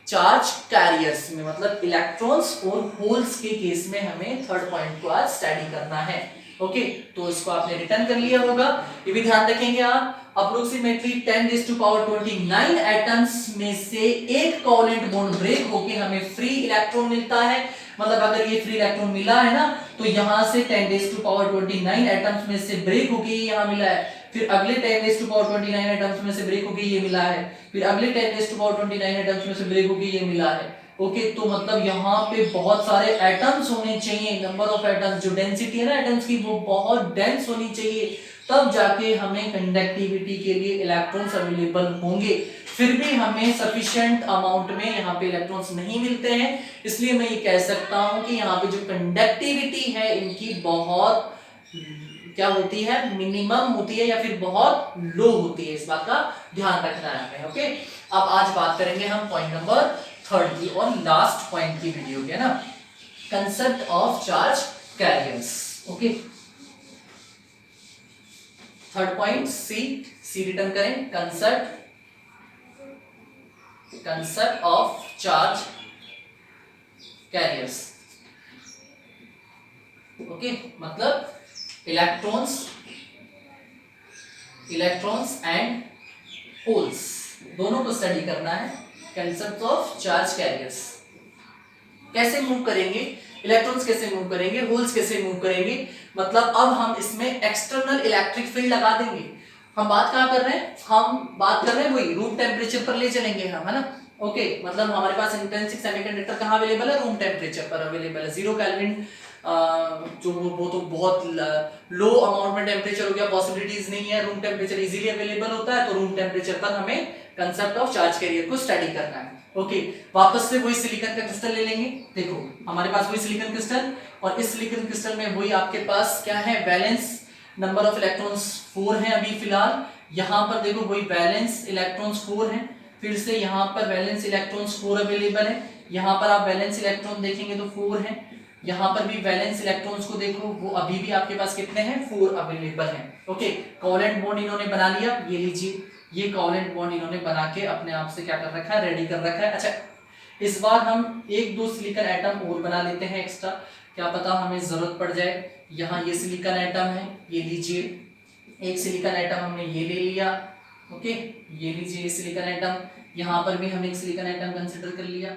चार्ज कैरियर्स में, मतलब इलेक्ट्रॉन्स और होल्स के केस में हमें थर्ड पॉइंट को आज स्टडी करना है। ओके, तो इसको आपने रिटर्न कर लिया होगा, ये भी ध्यान रखेंगे आप। अप्रोक्सीमेटली 10⁻29 एटम्स में से एक कोवेलेंट बॉन्ड ब्रेक होके हमें फ्री इलेक्ट्रॉन मिलता है। मतलब अगर ये फ्री इलेक्ट्रॉन मिला है ना, तो यहां से 10⁻29 एटम्स में से ब्रेक होके यहां मिला है, फिर अगले 10⁻29 एटम्स में से ब्रेक होके ये मिला है, फिर अगले 10⁻29 एटम्स में से ब्रेक होके ये मिला है। ओके, तो मतलब यहाँ पे बहुत सारे एटम्स होने चाहिए, नंबर ऑफ एटम्स, जो डेंसिटी है ना एटम्स की वो बहुत डेंस होनी चाहिए, तब जाके हमें कंडक्टिविटी के लिए इलेक्ट्रॉन्स अवेलेबल होंगे। फिर भी हमें सफिशिएंट अमाउंट में यहाँ पे इलेक्ट्रॉन्स नहीं मिलते हैं, इसलिए मैं ये कह सकता हूं कि यहाँ पे जो कंडक्टिविटी है इनकी बहुत क्या होती है, मिनिमम होती है या फिर बहुत लो होती है। इस बात का ध्यान रखना है। ओके, अब आज बात करेंगे हम पॉइंट नंबर थर्ड की और लास्ट पॉइंट की वीडियो के ना, concept of charge carriers. Okay, third point सी रिटर्न करें, concept of charge carriers. Okay, मतलब इलेक्ट्रॉन्स एंड होल्स दोनों को स्टडी करना है। कंसेप्ट ऑफ चार्ज कैरियर्स, कैसे मूव करेंगे इलेक्ट्रॉन्स, कैसे मूव करेंगे होल्स, कैसे मूव करेंगे, मतलब अब हम इसमें एक्सटर्नल इलेक्ट्रिक फील्ड लगा देंगे। हम बात कहां कर रहे हैं, हम बात कर रहे हैं वही रूम टेम्परेचर पर ले चलेंगे हम, है ना। ओके, मतलब हमारे पास इंट्रिंसिक सेमीकंडक्टर कहां अवेलेबल है, रूम टेम्परेचर पर अवेलेबल है। 0 केल्विन जो वो तो बहुत लो अमाउंट में टेम्परेचर हो गया, पॉसिबिलिटीज नहीं है, रूम टेम्परेचर इजीली अवेलेबल होता है, तो रूम टेम्परेचर पर हमें कंसेप्ट ऑफ चार्ज कैरियर को स्टडी करना है। ओके, वापस से वही सिलिकॉन का क्रिस्टल ले लेंगे। देखो हमारे पास वही सिलिकॉन क्रिस्टल, और इस सिलिकॉन क्रिस्टल में वही आपके पास क्या है, वैलेंस नंबर ऑफ इलेक्ट्रॉन्स 4 हैं अभी फिलहाल। यहाँ पर देखो वही वैलेंस इलेक्ट्रॉन्स 4 हैं, फिर से यहाँ पर वैलेंस इलेक्ट्रॉन्स 4 अवेलेबल है। यहाँ पर आप वैलेंस इलेक्ट्रॉन देखेंगे तो 4 हैं, यहाँ पर भी वैलेंस इलेक्ट्रॉन्स को देखो, वो अभी भी आपके पास कितने हैं, 4 अवेलेबल हैं। ओके, कोवेलेंट बॉन्ड इन्होंने बना लिया, ये लीजिए, ये कोवेलेंट बॉन्ड इन्होंने बना के अपने आप से क्या कर रखा है, रेडी कर रखा है। अच्छा, इस बार हम एक दो सिलिकॉन एटम और बना लेते हैं एक्स्ट्रा, क्या पता हमें जरूरत पड़ जाए। यहाँ ये सिलिकॉन एटम है, ये लीजिए, एक सिलिकॉन एटम हमने ये ले लिया। ओके, ये लीजिए ये सिलिकॉन एटम, यहाँ पर भी हमने एक सिलिकॉन एटम कंसिडर कर लिया।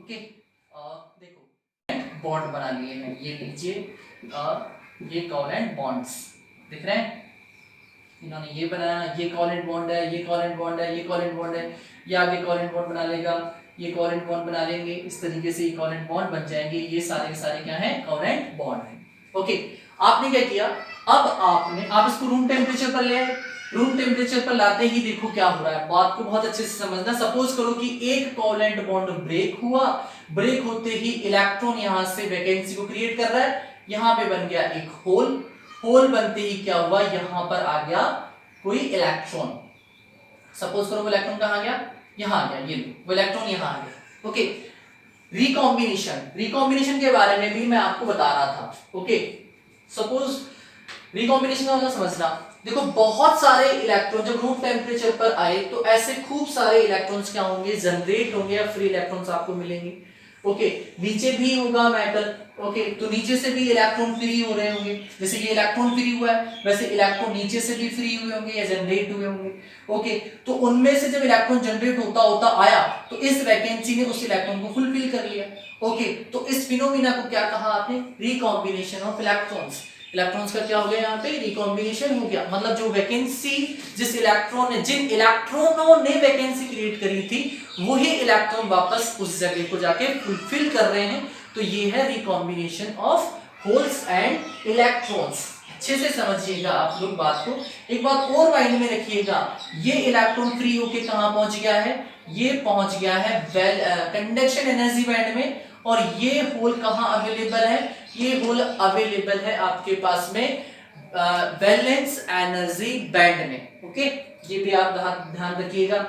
ओके, देखो बॉन्ड बना लिए हैं, ये लीजिए, ये कोवेलेंट बॉन्ड्स दिख रहे हैं, इन्होंने ये बनाया, ये कोवेलेंट बॉन्ड है, ये कोवेलेंट बॉन्ड है, ये कोवेलेंट बॉन्ड है, ये आगे कोवेलेंट बॉन्ड बना लेगा, ये कोवेलेंट बॉन्ड बना लेंगे, इस तरीके से ये कोवेलेंट बॉन्ड बन जाएंगे। ये सारे सारे क्या है, कोवेलेंट बॉन्ड है। ओके, आपने क्या किया, अब आप इसको रूम टेम्परेचर पर ले आए। रूम टेम्परेचर पर लाते ही देखो क्या हो रहा है, बात को बहुत अच्छे से समझना। सपोज करो कि एक कोवेलेंट बॉन्ड ब्रेक हुआ, ब्रेक होते ही इलेक्ट्रॉन यहां से वैकेंसी को क्रिएट कर रहा है, यहां पे बन गया एक होल, होल बनते ही क्या हुआ, यहां पर आ गया कोई इलेक्ट्रॉन। सपोज करो वो इलेक्ट्रॉन कहां गया, यहां आ गया, ये वो इलेक्ट्रॉन यहां आ गया। ओके, रिकॉम्बिनेशन के बारे में भी मैं आपको बता रहा था। ओके, सपोज रिकॉम्बिनेशन का मतलब समझना, देखो बहुत सारे इलेक्ट्रॉन जब रूम टेम्परेचर पर आए तो ऐसे खूब सारे इलेक्ट्रॉन्स क्या होंगे, जनरेट होंगे या फ्री इलेक्ट्रॉन्स आपको मिलेंगे। ओके, नीचे भी होगा मैटर। ओके, तो नीचे से भी इलेक्ट्रॉन फ्री हो रहे होंगे, जैसे ये इलेक्ट्रॉन फ्री हुआ है वैसे इलेक्ट्रॉन नीचे से भी फ्री हुए होंगे या जनरेट हुए होंगे। ओके, तो उनमें से जब इलेक्ट्रॉन जनरेट होता होता आया तो इस वैकेंसी ने उस इलेक्ट्रॉन को फुलफिल कर लिया। ओके, तो इस फिनोमिना को क्या कहा आपने, रिकॉम्बिनेशन ऑफ इलेक्ट्रॉन्स। इलेक्ट्रॉन्स का क्या हो गया, यहाँ पे रिकॉम्बिनेशन हो गया, मतलब जो वैकेंसी जिस इलेक्ट्रॉन ने, जिन इलेक्ट्रॉनों ने वैकेंसी क्रिएट करी थी वही इलेक्ट्रॉन वापस उस जगह को जाके फुलफिल कर रहे हैं। तो ये है recombination of holes and electrons. अच्छे से समझिएगा आप लोग बात को, एक बात और माइंड में रखिएगा, ये इलेक्ट्रॉन फ्री होके कहां पहुंच गया है, ये पहुंच गया है कंडक्शन एनर्जी बैंड में, और ये होल कहाँ अवेलेबल है, ये होल अवेलेबल है आपके पास में वैलेंस एनर्जी बैंड में। ओके, ये भी आप ध्यान रखिएगा,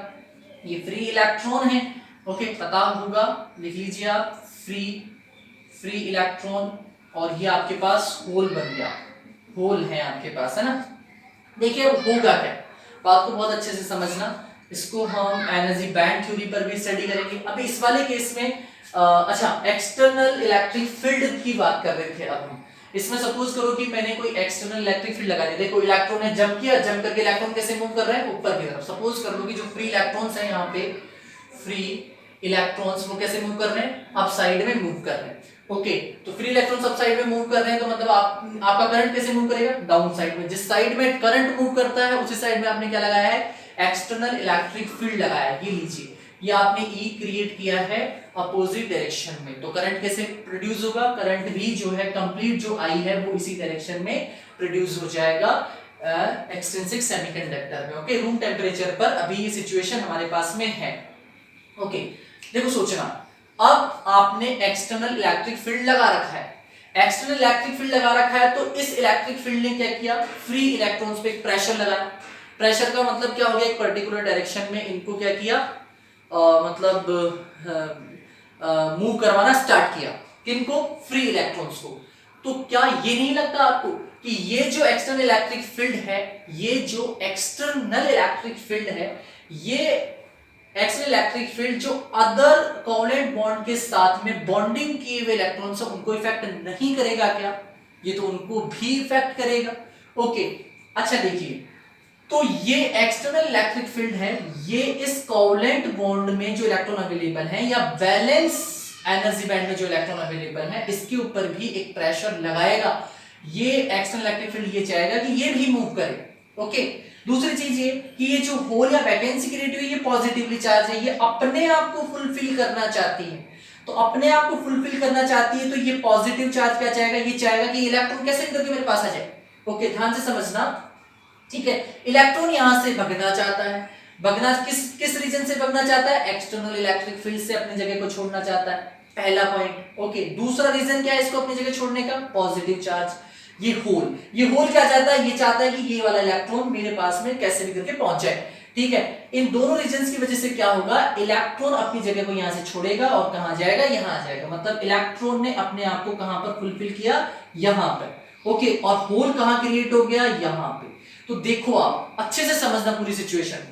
ये फ्री इलेक्ट्रॉन है। ओके, पता होगा, लिख लीजिए आप, फ्री इलेक्ट्रॉन, और ये आपके पास होल बन गया, होल है आपके पास, है ना। देखिए अब होगा क्या, बात को बहुत अच्छे से समझना, इसको हम एनर्जी बैंड थ्योरी पर भी स्टडी करेंगे। अभी इस वाले केस में अच्छा, एक्सटर्नल इलेक्ट्रिक फील्ड की बात कर रहे थे। अब हम इसमें सपोज करो कि मैंने कोई एक्सटर्नल इलेक्ट्रिक फील्ड लगा दी, देखो इलेक्ट्रॉन ने जंप किया, जंप करके इलेक्ट्रॉन कैसे मूव कर रहे हैं, ऊपर की तरफ। सपोज कर लो कि जो फ्री इलेक्ट्रॉन्स हैं यहाँ पे, फ्री इलेक्ट्रॉन्स वो कैसे मूव कर रहे हैं, अप साइड में मूव कर रहे हैं। ओके, तो फ्री इलेक्ट्रॉन्स अप साइड में मूव कर रहे हैं, तो मतलब आपका करंट कैसे मूव करेगा, डाउन साइड में। जिस साइड में करंट मूव करता है उसी साइड में आपने क्या लगाया है, एक्सटर्नल इलेक्ट्रिक फील्ड लगाया है। ये लीजिए, ये आपने ई क्रिएट किया है अपोजिट डायरेक्शन में, तो करंट कैसे प्रोड्यूस होगा, करंट भी जो है कंप्लीट जो आई है वो इसी डायरेक्शन में प्रोड्यूस हो जाएगा एक्सट्रिंसिक सेमीकंडक्टर में। ओके, रूम टेम्परेचर पर अभी ये सिचुएशन हमारे पास में है। ओके, देखो सोचना, अब आपने एक्सटर्नल इलेक्ट्रिक फील्ड लगा रखा है, एक्सटर्नल इलेक्ट्रिक फील्ड लगा रखा है, तो इस इलेक्ट्रिक फील्ड ने क्या किया, फ्री इलेक्ट्रॉन्स पे एक प्रेशर लगाया। प्रेशर का मतलब क्या हो गया, एक पर्टिकुलर डायरेक्शन में इनको क्या किया, मतलब मूव करवाना स्टार्ट किया, किनको, फ्री इलेक्ट्रॉन्स को। तो क्या ये नहीं लगता आपको कि ये जो एक्सटर्नल इलेक्ट्रिक फील्ड है, ये जो एक्सटर्नल इलेक्ट्रिक फील्ड है, ये एक्सटर्नल इलेक्ट्रिक फील्ड जो अदर कोवलेंट बॉन्ड के साथ में बॉन्डिंग किए हुए इलेक्ट्रॉन्स है उनको इफेक्ट नहीं करेगा क्या, ये तो उनको भी इफेक्ट करेगा। ओके, अच्छा देखिए, तो ये एक्सटर्नल इलेक्ट्रिक फील्ड है, ये इस कोवलेंट बॉन्ड में जो इलेक्ट्रॉन अवेलेबल है या वैलेंस एनर्जी बैंड में जो इलेक्ट्रॉन अवेलेबल है, इसके ऊपर भी एक प्रेशर लगाएगा। ये एक्सटर्नल इलेक्ट्रिक फील्ड ये चाहेगा कि ये भी मूव करे। ओके, दूसरी चीज ये कि ये जो होल या वैकेंसी क्रिएट हुई, ये पॉजिटिवली चार्ज है, ये अपने आप को फुलफिल करना चाहती है। तो अपने आप को फुलफिल करना चाहती है, तो ये पॉजिटिव चार्ज क्या चाहेगा, ये चाहेगा कि इलेक्ट्रॉन कैसे करके मेरे पास आ जाए। ओके, ध्यान से समझना, ठीक है। इलेक्ट्रॉन यहां से भगना चाहता है, भगना किस रीजन से भगना चाहता है, एक्सटर्नल इलेक्ट्रिक फील्ड से अपनी जगह को छोड़ना चाहता है, पहला पॉइंट। ओके, दूसरा रीजन क्या है इसको अपनी जगह छोड़ने का, पॉजिटिव चार्ज। ये होल क्या चाहता है, ये चाहता है कि ये वाला इलेक्ट्रॉन मेरे पास में कैसे भी करके पहुंच जाए। ठीक है, इन दोनों रीजंस की वजह से क्या होगा, इलेक्ट्रॉन अपनी जगह को यहां से छोड़ेगा और कहां जाएगा, यहां आ जाएगा। मतलब इलेक्ट्रॉन ने अपने आप को कहां पर फुलफिल किया, यहां पर। ओके, और होल कहां क्रिएट हो गया, यहां पे। तो देखो आप अच्छे से समझना पूरी सिचुएशन।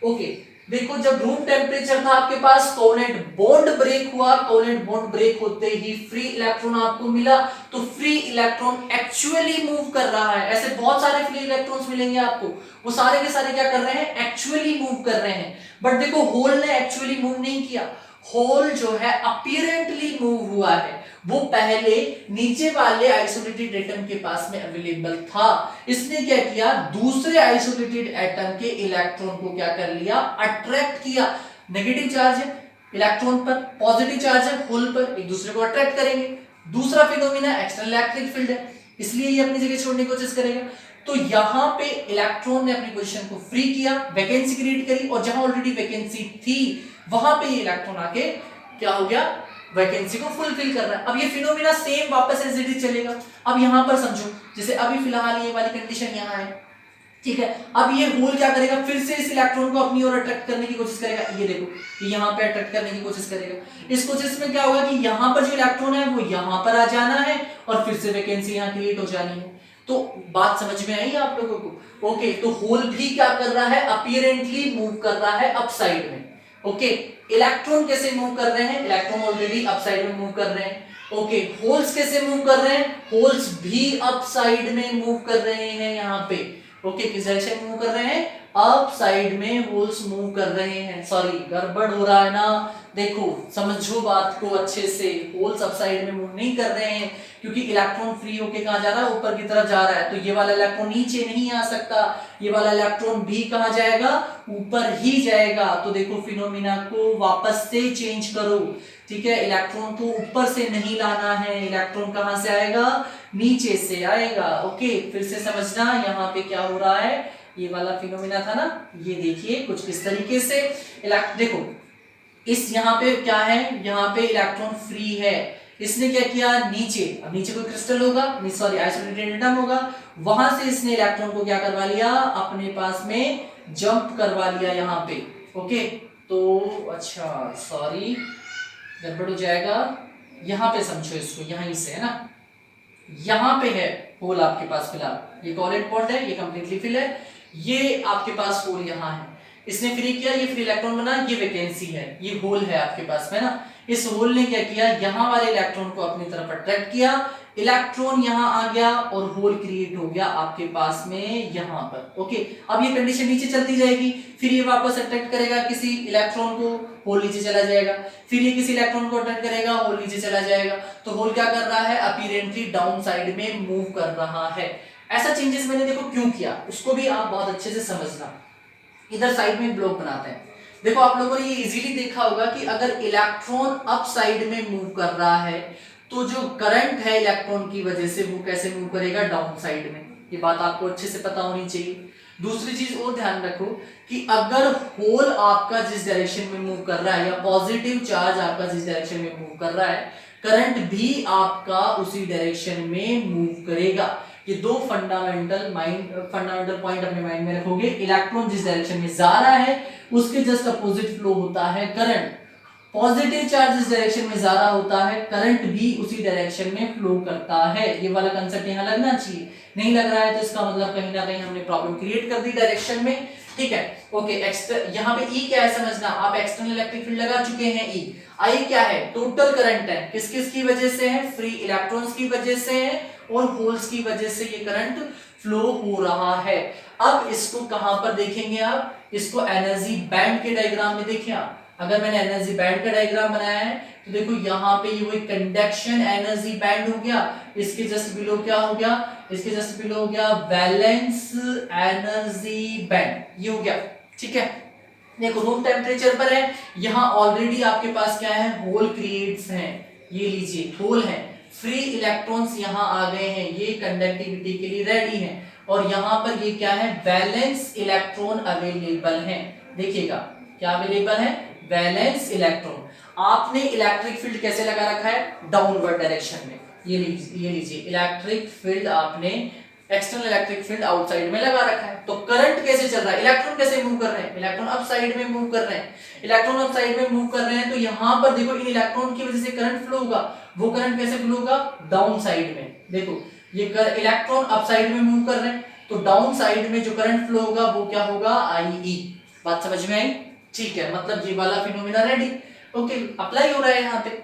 ओके, देखो जब रूम टेम्परेचर था आपके पास, कोवलेंट बॉन्ड ब्रेक हुआ, कोवलेंट बॉन्ड ब्रेक होते ही फ्री इलेक्ट्रॉन आपको मिला, तो फ्री इलेक्ट्रॉन एक्चुअली मूव कर रहा है। ऐसे बहुत सारे फ्री इलेक्ट्रॉन्स मिलेंगे आपको, वो सारे के सारे क्या कर रहे हैं, एक्चुअली मूव कर रहे हैं। बट देखो होल ने एक्चुअली मूव नहीं किया, होल जो है अपीरेंटली मूव हुआ है, वो पहले नीचे वाले आइसोलेटेड एटम के पास में अवेलेबल था। इसने क्या किया, दूसरे आइसोलेटेड एटम के इलेक्ट्रॉन को क्या कर लिया, अट्रैक्ट किया। नेगेटिव चार्ज है इलेक्ट्रॉन पर, पॉजिटिव चार्ज है होल पर, एक दूसरे को अट्रैक्ट करेंगे। दूसरा फिनोमिना एक्सटर्नल इलेक्ट्रिक फील्ड है, इसलिए ये अपनी जगह छोड़ने की कोशिश करेगा। तो यहां पे इलेक्ट्रॉन ने अपनी पोजीशन को फ्री किया, वैकेंसी क्रिएट करी, और जहां ऑलरेडी वैकेंसी थी वहां पे ये इलेक्ट्रॉन आके क्या हो गया, वैकेंसी को फुलफिल कर रहा है। अब ये फिनोमिना सेम वापस एज इट इज चलेगा। अब यहां पर समझो, जैसे अभी फिलहाल ये वाली कंडीशन यहां है, ठीक है। अब ये होल क्या करेगा, फिर से इस इलेक्ट्रॉन को अपनी ओर अट्रैक्ट करने की कोशिश करेगा। ये देखो, ये यहां पे अट्रैक्ट करने की कोशिश करेगा। इस कोशिश में क्या होगा कि यहां पर जो इलेक्ट्रॉन है वो यहां पर आ जाना है, और फिर से वैकेंसी यहां क्रिएट हो जानी है। तो बात समझ में आई आप लोगों को। ओके, तो होल भी क्या कर रहा है, अपीरेंटली मूव कर रहा है अप साइड में। ओके, इलेक्ट्रॉन कैसे मूव कर रहे हैं, इलेक्ट्रॉन ऑलरेडी अप साइड में मूव कर रहे हैं। ओके, होल्स कैसे मूव कर रहे हैं, होल्स भी अप साइड में मूव कर रहे हैं यहाँ पे। ओके, किस डायरेक्शन में मूव कर रहे हैं, अप साइड में होल्स मूव कर रहे हैं। सॉरी, गड़बड़ हो रहा है ना, देखो समझो बात को अच्छे से। होल्स अप साइड में मूव नहीं कर रहे हैं, क्योंकि इलेक्ट्रॉन फ्री होके कहां जा रहा है, ऊपर की तरफ जा रहा है। तो ये वाला इलेक्ट्रॉन नीचे नहीं आ सकता, ये वाला इलेक्ट्रॉन भी कहां जाएगा, ऊपर ही जाएगा। तो देखो फिनोमिना को वापस से चेंज करो, ठीक है। इलेक्ट्रॉन को ऊपर से नहीं लाना है, इलेक्ट्रॉन कहां से आएगा, नीचे से आएगा। ओके, फिर से समझना यहाँ पे क्या हो रहा है। ये वाला फिनोमिना था ना, ये देखिए कुछ इस तरीके से। देखो इस यहाँ पे क्या है, यहाँ पे इलेक्ट्रॉन फ्री है, इसने क्या किया नीचे, अब नीचे कोई क्रिस्टल होगा, सॉरी आइसोलेटेड एटम होगा, वहां से इसने इलेक्ट्रॉन को क्या करवा लिया, अपने पास में जंप करवा लिया यहाँ पे। ओके तो अच्छा सॉरी गड़बड़ हो जाएगा, यहाँ पे समझो इसको, यहीं से है ना, यहाँ पे है होल आपके पास फिलहाल, ये कोवैलेंट बॉन्ड है, ये कंप्लीटली फिल है, ये आपके पास होल यहाँ है, इसने फ्री किया, ये फ्री इलेक्ट्रॉन बना, ये वैकेंसी है, ये होल है आपके पास है ना। इस होल ने क्या किया, यहाँ वाले इलेक्ट्रॉन को अपनी तरफ अट्रैक्ट किया, इलेक्ट्रॉन यहाँ आ गया और होल क्रिएट हो गया आपके पास में यहाँ पर। ओके अब ये कंडीशन नीचे चलती जाएगी, फिर ये वापस अट्रैक्ट करेगा किसी इलेक्ट्रॉन को, होल नीचे चला जाएगा, फिर ये किसी इलेक्ट्रॉन को अट्रैक्ट करेगा, होल नीचे चला जाएगा। तो होल क्या कर रहा है, अपीरेंटली डाउन साइड में मूव कर रहा है। ऐसा चेंजेस मैंने देखो क्यों किया, उसको भी आप बहुत अच्छे से समझना। इधर साइड में ब्लॉक बनाते हैं, देखो आप लोगों ने ये इजीली देखा होगा कि अगर इलेक्ट्रॉन अप साइड में मूव कर रहा है तो जो करंट है इलेक्ट्रॉन की वजह से वो कैसे मूव करेगा, डाउन साइड में। ये बात आपको अच्छे से पता होनी चाहिए। दूसरी चीज और ध्यान रखो कि अगर होल आपका जिस डायरेक्शन में मूव कर रहा है, या पॉजिटिव चार्ज आपका जिस डायरेक्शन में मूव कर रहा है, करंट भी आपका उसी डायरेक्शन में मूव करेगा। ये दो फंडामेंटल पॉइंट अपने माइंड में रखोगे। इलेक्ट्रॉन जिस डायरेक्शन में जा रहा है उसके जस्ट अपोजिट फ्लो होता है करंट, पॉजिटिव चार्ज जिस डायरेक्शन में जा रहा होता है, करंट भी उसी डायरेक्शन में फ्लो करता है। ये वाला कंसेप्ट यहाँ लगना चाहिए, नहीं लग रहा है तो इसका मतलब कहीं ना कहीं हमने प्रॉब्लम क्रिएट कर दी डायरेक्शन में। ठीक है ओके यहाँ पे ई क्या है समझना, आप एक्सटर्नल इलेक्ट्रिक फील्ड लगा चुके हैं। ई आई क्या है, टोटल करंट है, किस किस की वजह से है, फ्री इलेक्ट्रॉन्स की वजह से है और होल्स की वजह से ये करंट फ्लो हो रहा है। अब इसको कहां पर देखेंगे आप, इसको एनर्जी बैंड के डायग्राम में देखिए आप। अगर मैंने एनर्जी बैंड का डायग्राम बनाया है तो देखो यहाँ पे ये कंडक्शन एनर्जी बैंड हो गया, इसके जस्ट बिलो क्या हो गया, इसके जस्ट बिलो हो गया वैलेंस एनर्जी बैंड, ये हो गया। ठीक है देखो रूम टेम्परेचर पर है, यहाँ ऑलरेडी आपके पास क्या है, होल क्रिएट्स हैं, ये लीजिए होल है, फ्री इलेक्ट्रॉन्स यहाँ आ गए हैं, ये कंडक्टिविटी के लिए रेडी हैं, और यहाँ पर ये क्या है, वैलेंस इलेक्ट्रॉन अवेलेबल हैं। देखिएगा क्या अवेलेबल है, वैलेंस इलेक्ट्रॉन। आपने इलेक्ट्रिक फील्ड कैसे लगा रखा है, डाउनवर्ड डायरेक्शन में, ये लीजिए इलेक्ट्रिक फील्ड आपने एक्सटर्नल इलेक्ट्रिक फील्ड आउटसाइड में लगा रखा है। तो करंट कैसे चल रहा है, इलेक्ट्रॉन कैसे मूव कर रहे हैं, इलेक्ट्रॉन अप साइड में मूव कर रहे हैं, इलेक्ट्रॉन अप साइड में मूव कर रहे हैं, तो यहाँ पर देखो इन इलेक्ट्रॉन की वजह से करंट फ्लो होगा, वो करंट कैसे फ्लो होगा, डाउन साइड में। देखो ये इलेक्ट्रॉन अप साइड में मूव कर रहे हैं तो डाउन साइड में जो करंट फ्लो होगा वो क्या होगा, आई। बात समझ में आई, ठीक है, मतलब ये वाला फिनोमेना रेडी। ओके अप्लाई हो रहा है यहाँ पे।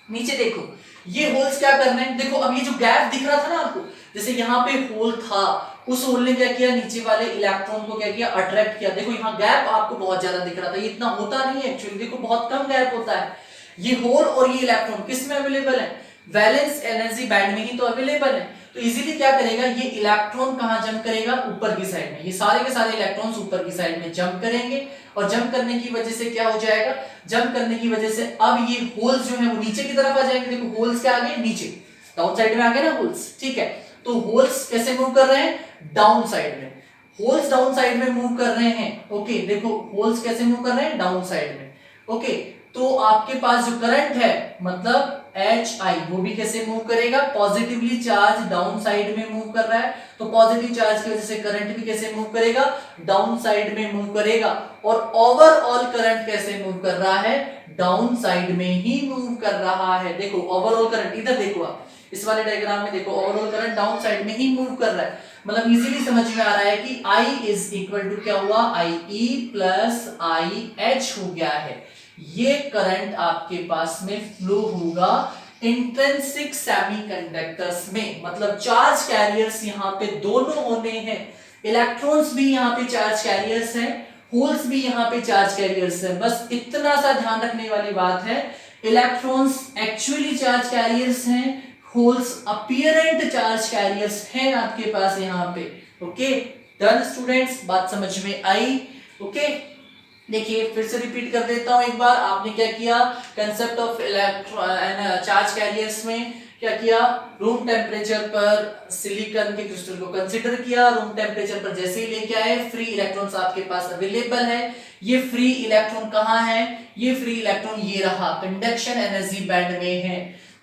नीचे देखो ये होल्स क्या कर रहे हैं, देखो अब ये जो गैप दिख रहा था ना आपको, जैसे यहाँ पे होल था, उस होल ने क्या किया, नीचे वाले इलेक्ट्रॉन को क्या किया, अट्रैक्ट किया। देखो यहाँ गैप आपको बहुत ज्यादा दिख रहा था, ये इतना होता नहीं है एक्चुअली, देखो बहुत कम गैप होता है। ये होल और ये इलेक्ट्रॉन किस में अवेलेबल है, वैलेंस एनर्जी बैंड में ही तो अवेलेबल है। तो इजीली क्या करेगा, ये इलेक्ट्रॉन कहां जंप करेगा, ऊपर की साइड में, ये सारे के सारे इलेक्ट्रॉन्स ऊपर की साइड में जंप करेंगे, और जंप करने की वजह से क्या हो जाएगा, जंप करने की वजह से अब ये होल्स जो है वो नीचे की तरफ आ जाएंगे। देखो होल्स क्या आ गए, नीचे डाउन साइड में आ गए ना होल्स। ठीक है तो होल्स कैसे मूव कर रहे हैं, डाउन साइड में, होल्स डाउन साइड में मूव कर रहे हैं। ओके देखो होल्स कैसे मूव कर रहे हैं, डाउन साइड में। ओके तो आपके पास जो करंट है मतलब HI वो भी कैसे मूव करेगा, पॉजिटिवली चार्ज डाउन साइड में मूव कर रहा है, तो पॉजिटिव चार्ज की वजह से करंट भी कैसे मूव करेगा, डाउन साइड में मूव करेगा। और ओवरऑल करंट कैसे मूव कर रहा है, डाउन साइड में ही मूव कर रहा है। देखो ओवरऑल करंट, इधर देखो आप इस वाले डायग्राम में देखो, ओवरऑल करंट डाउन साइड में ही मूव कर रहा है। मतलब इजीली समझ में आ रहा है कि I इज इक्वल टू क्या हुआ, IE प्लस IH हो गया है। ये करंट आपके पास में फ्लो होगा इंट्रिंसिक सेमीकंडक्टर्स में, मतलब चार्ज कैरियर्स यहाँ पे दोनों होने हैं, इलेक्ट्रॉन्स भी यहाँ पे चार्ज कैरियर्स हैं, होल्स भी यहाँ पे चार्ज कैरियर्स हैं। बस इतना सा ध्यान रखने वाली बात है, इलेक्ट्रॉन्स एक्चुअली चार्ज कैरियर्स हैं, होल्स अपीयरेंट चार्ज कैरियर्स हैं आपके पास यहाँ पे। ओके डन स्टूडेंट्स, बात समझ में आई। ओके देखिए फिर से रिपीट कर देता हूं एक बार, आपने क्या किया, कंसेप्ट ऑफ चार्ज कैरियर्स में क्या किया, रूम टेम्परेचर पर सिलिकॉन के क्रिस्टल को कंसीडर किया, रूम टेम्परेचर पर जैसे ही लेके आए, फ्री इलेक्ट्रॉन्स आपके पास अवेलेबल है। ये फ्री इलेक्ट्रॉन कहाँ है, ये फ्री इलेक्ट्रॉन ये रहा, कंडक्शन एनर्जी बैंड में है।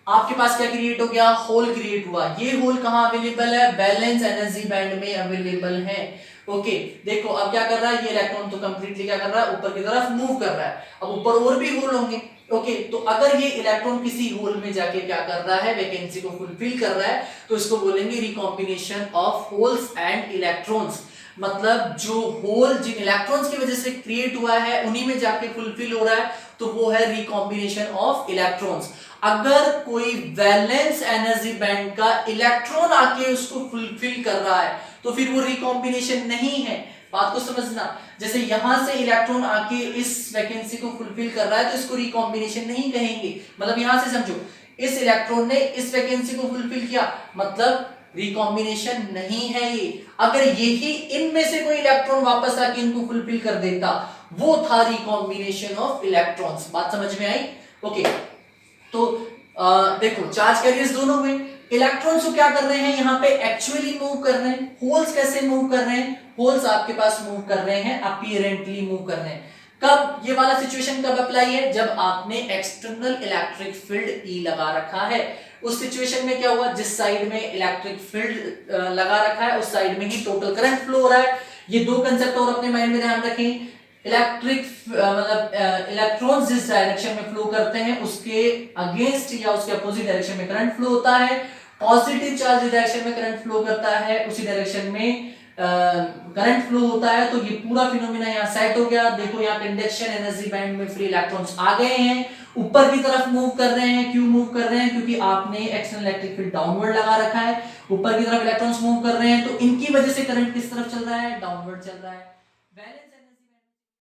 आपके पास क्या क्रिएट हो गया, होल क्रिएट हुआ। ये होल कहाँ अवेलेबल है, बैलेंस एनर्जी बैंड में अवेलेबल है। ओके देखो अब क्या कर रहा है, ये इलेक्ट्रॉन तो कंप्लीटली क्या कर रहा है, ऊपर की तरफ मूव कर रहा है। अब ऊपर और भी होल होंगे। ओके तो अगर ये इलेक्ट्रॉन किसी होल में जाके क्या कर रहा है, वैकेंसी को फुलफिल कर रहा है, तो इसको बोलेंगे recombination of holes and electrons. मतलब जो होल जिन इलेक्ट्रॉन्स की वजह से क्रिएट हुआ है उन्हीं में जाके फुलफिल हो रहा है, तो वो है रिकॉम्बिनेशन ऑफ इलेक्ट्रॉन्स। अगर कोई वैलेंस एनर्जी बैंड का इलेक्ट्रॉन आके उसको फुलफिल कर रहा है तो फिर वो रिकॉम्बिनेशन नहीं है। बात को समझना, जैसे यहां से इलेक्ट्रॉन आके इस वैकेंसी को फुलफिल कर रहा है तो इसको रिकॉम्बिनेशन नहीं कहेंगे। मतलब यहां से समझो, इस इलेक्ट्रॉन ने इस वैकेंसी को फुलफिल किया, मतलब रिकॉम्बिनेशन नहीं है ये। अगर यही इनमें से कोई इलेक्ट्रॉन वापस आके इनको फुलफिल कर देता, वो था रिकॉम्बिनेशन ऑफ इलेक्ट्रॉन्स। बात समझ में आई? ओके तो देखो चार्ज कैरियर्स दोनों हुए, इलेक्ट्रॉन्स को क्या कर रहे हैं, यहाँ पे एक्चुअली मूव कर रहे हैं। होल्स कैसे मूव कर रहे हैं, होल्स आपके पास मूव कर रहे हैं, अपीयरेंटली मूव कर रहे हैं। कब ये वाला सिचुएशन कब अप्लाई है, जब आपने एक्सटर्नल इलेक्ट्रिक फील्ड ई लगा रखा है। उस सिचुएशन में क्या हुआ, जिस साइड में इलेक्ट्रिक फील्ड लगा रखा है उस साइड में ही टोटल करंट फ्लो हो रहा है। ये दो कंसेप्ट और अपने माइंड में ध्यान रखें। इलेक्ट्रिक मतलब इलेक्ट्रॉन्स जिस डायरेक्शन में फ्लो करते हैं उसके अगेंस्ट या उसके अपोजिट डायरेक्शन में करंट फ्लो होता है। पॉजिटिव चार्ज जिस डायरेक्शन में करंट फ्लो करता है उसी डायरेक्शन में करंट फ्लो होता है। तो ये पूरा फिनोमेना यहाँ सेट हो गया। देखो यहाँ कंडक्शन एनर्जी बैंड में फ्री इलेक्ट्रॉन्स आ गए हैं, ऊपर की तरफ मूव कर रहे हैं। क्यों मूव कर रहे हैं, क्योंकि आपने एक्सटर्नल इलेक्ट्रिक फील्ड डाउनवर्ड लगा रखा है, ऊपर की तरफ इलेक्ट्रॉन्स मूव कर रहे हैं, तो इनकी वजह से करंट किस तरफ चल रहा है, डाउनवर्ड चल रहा है।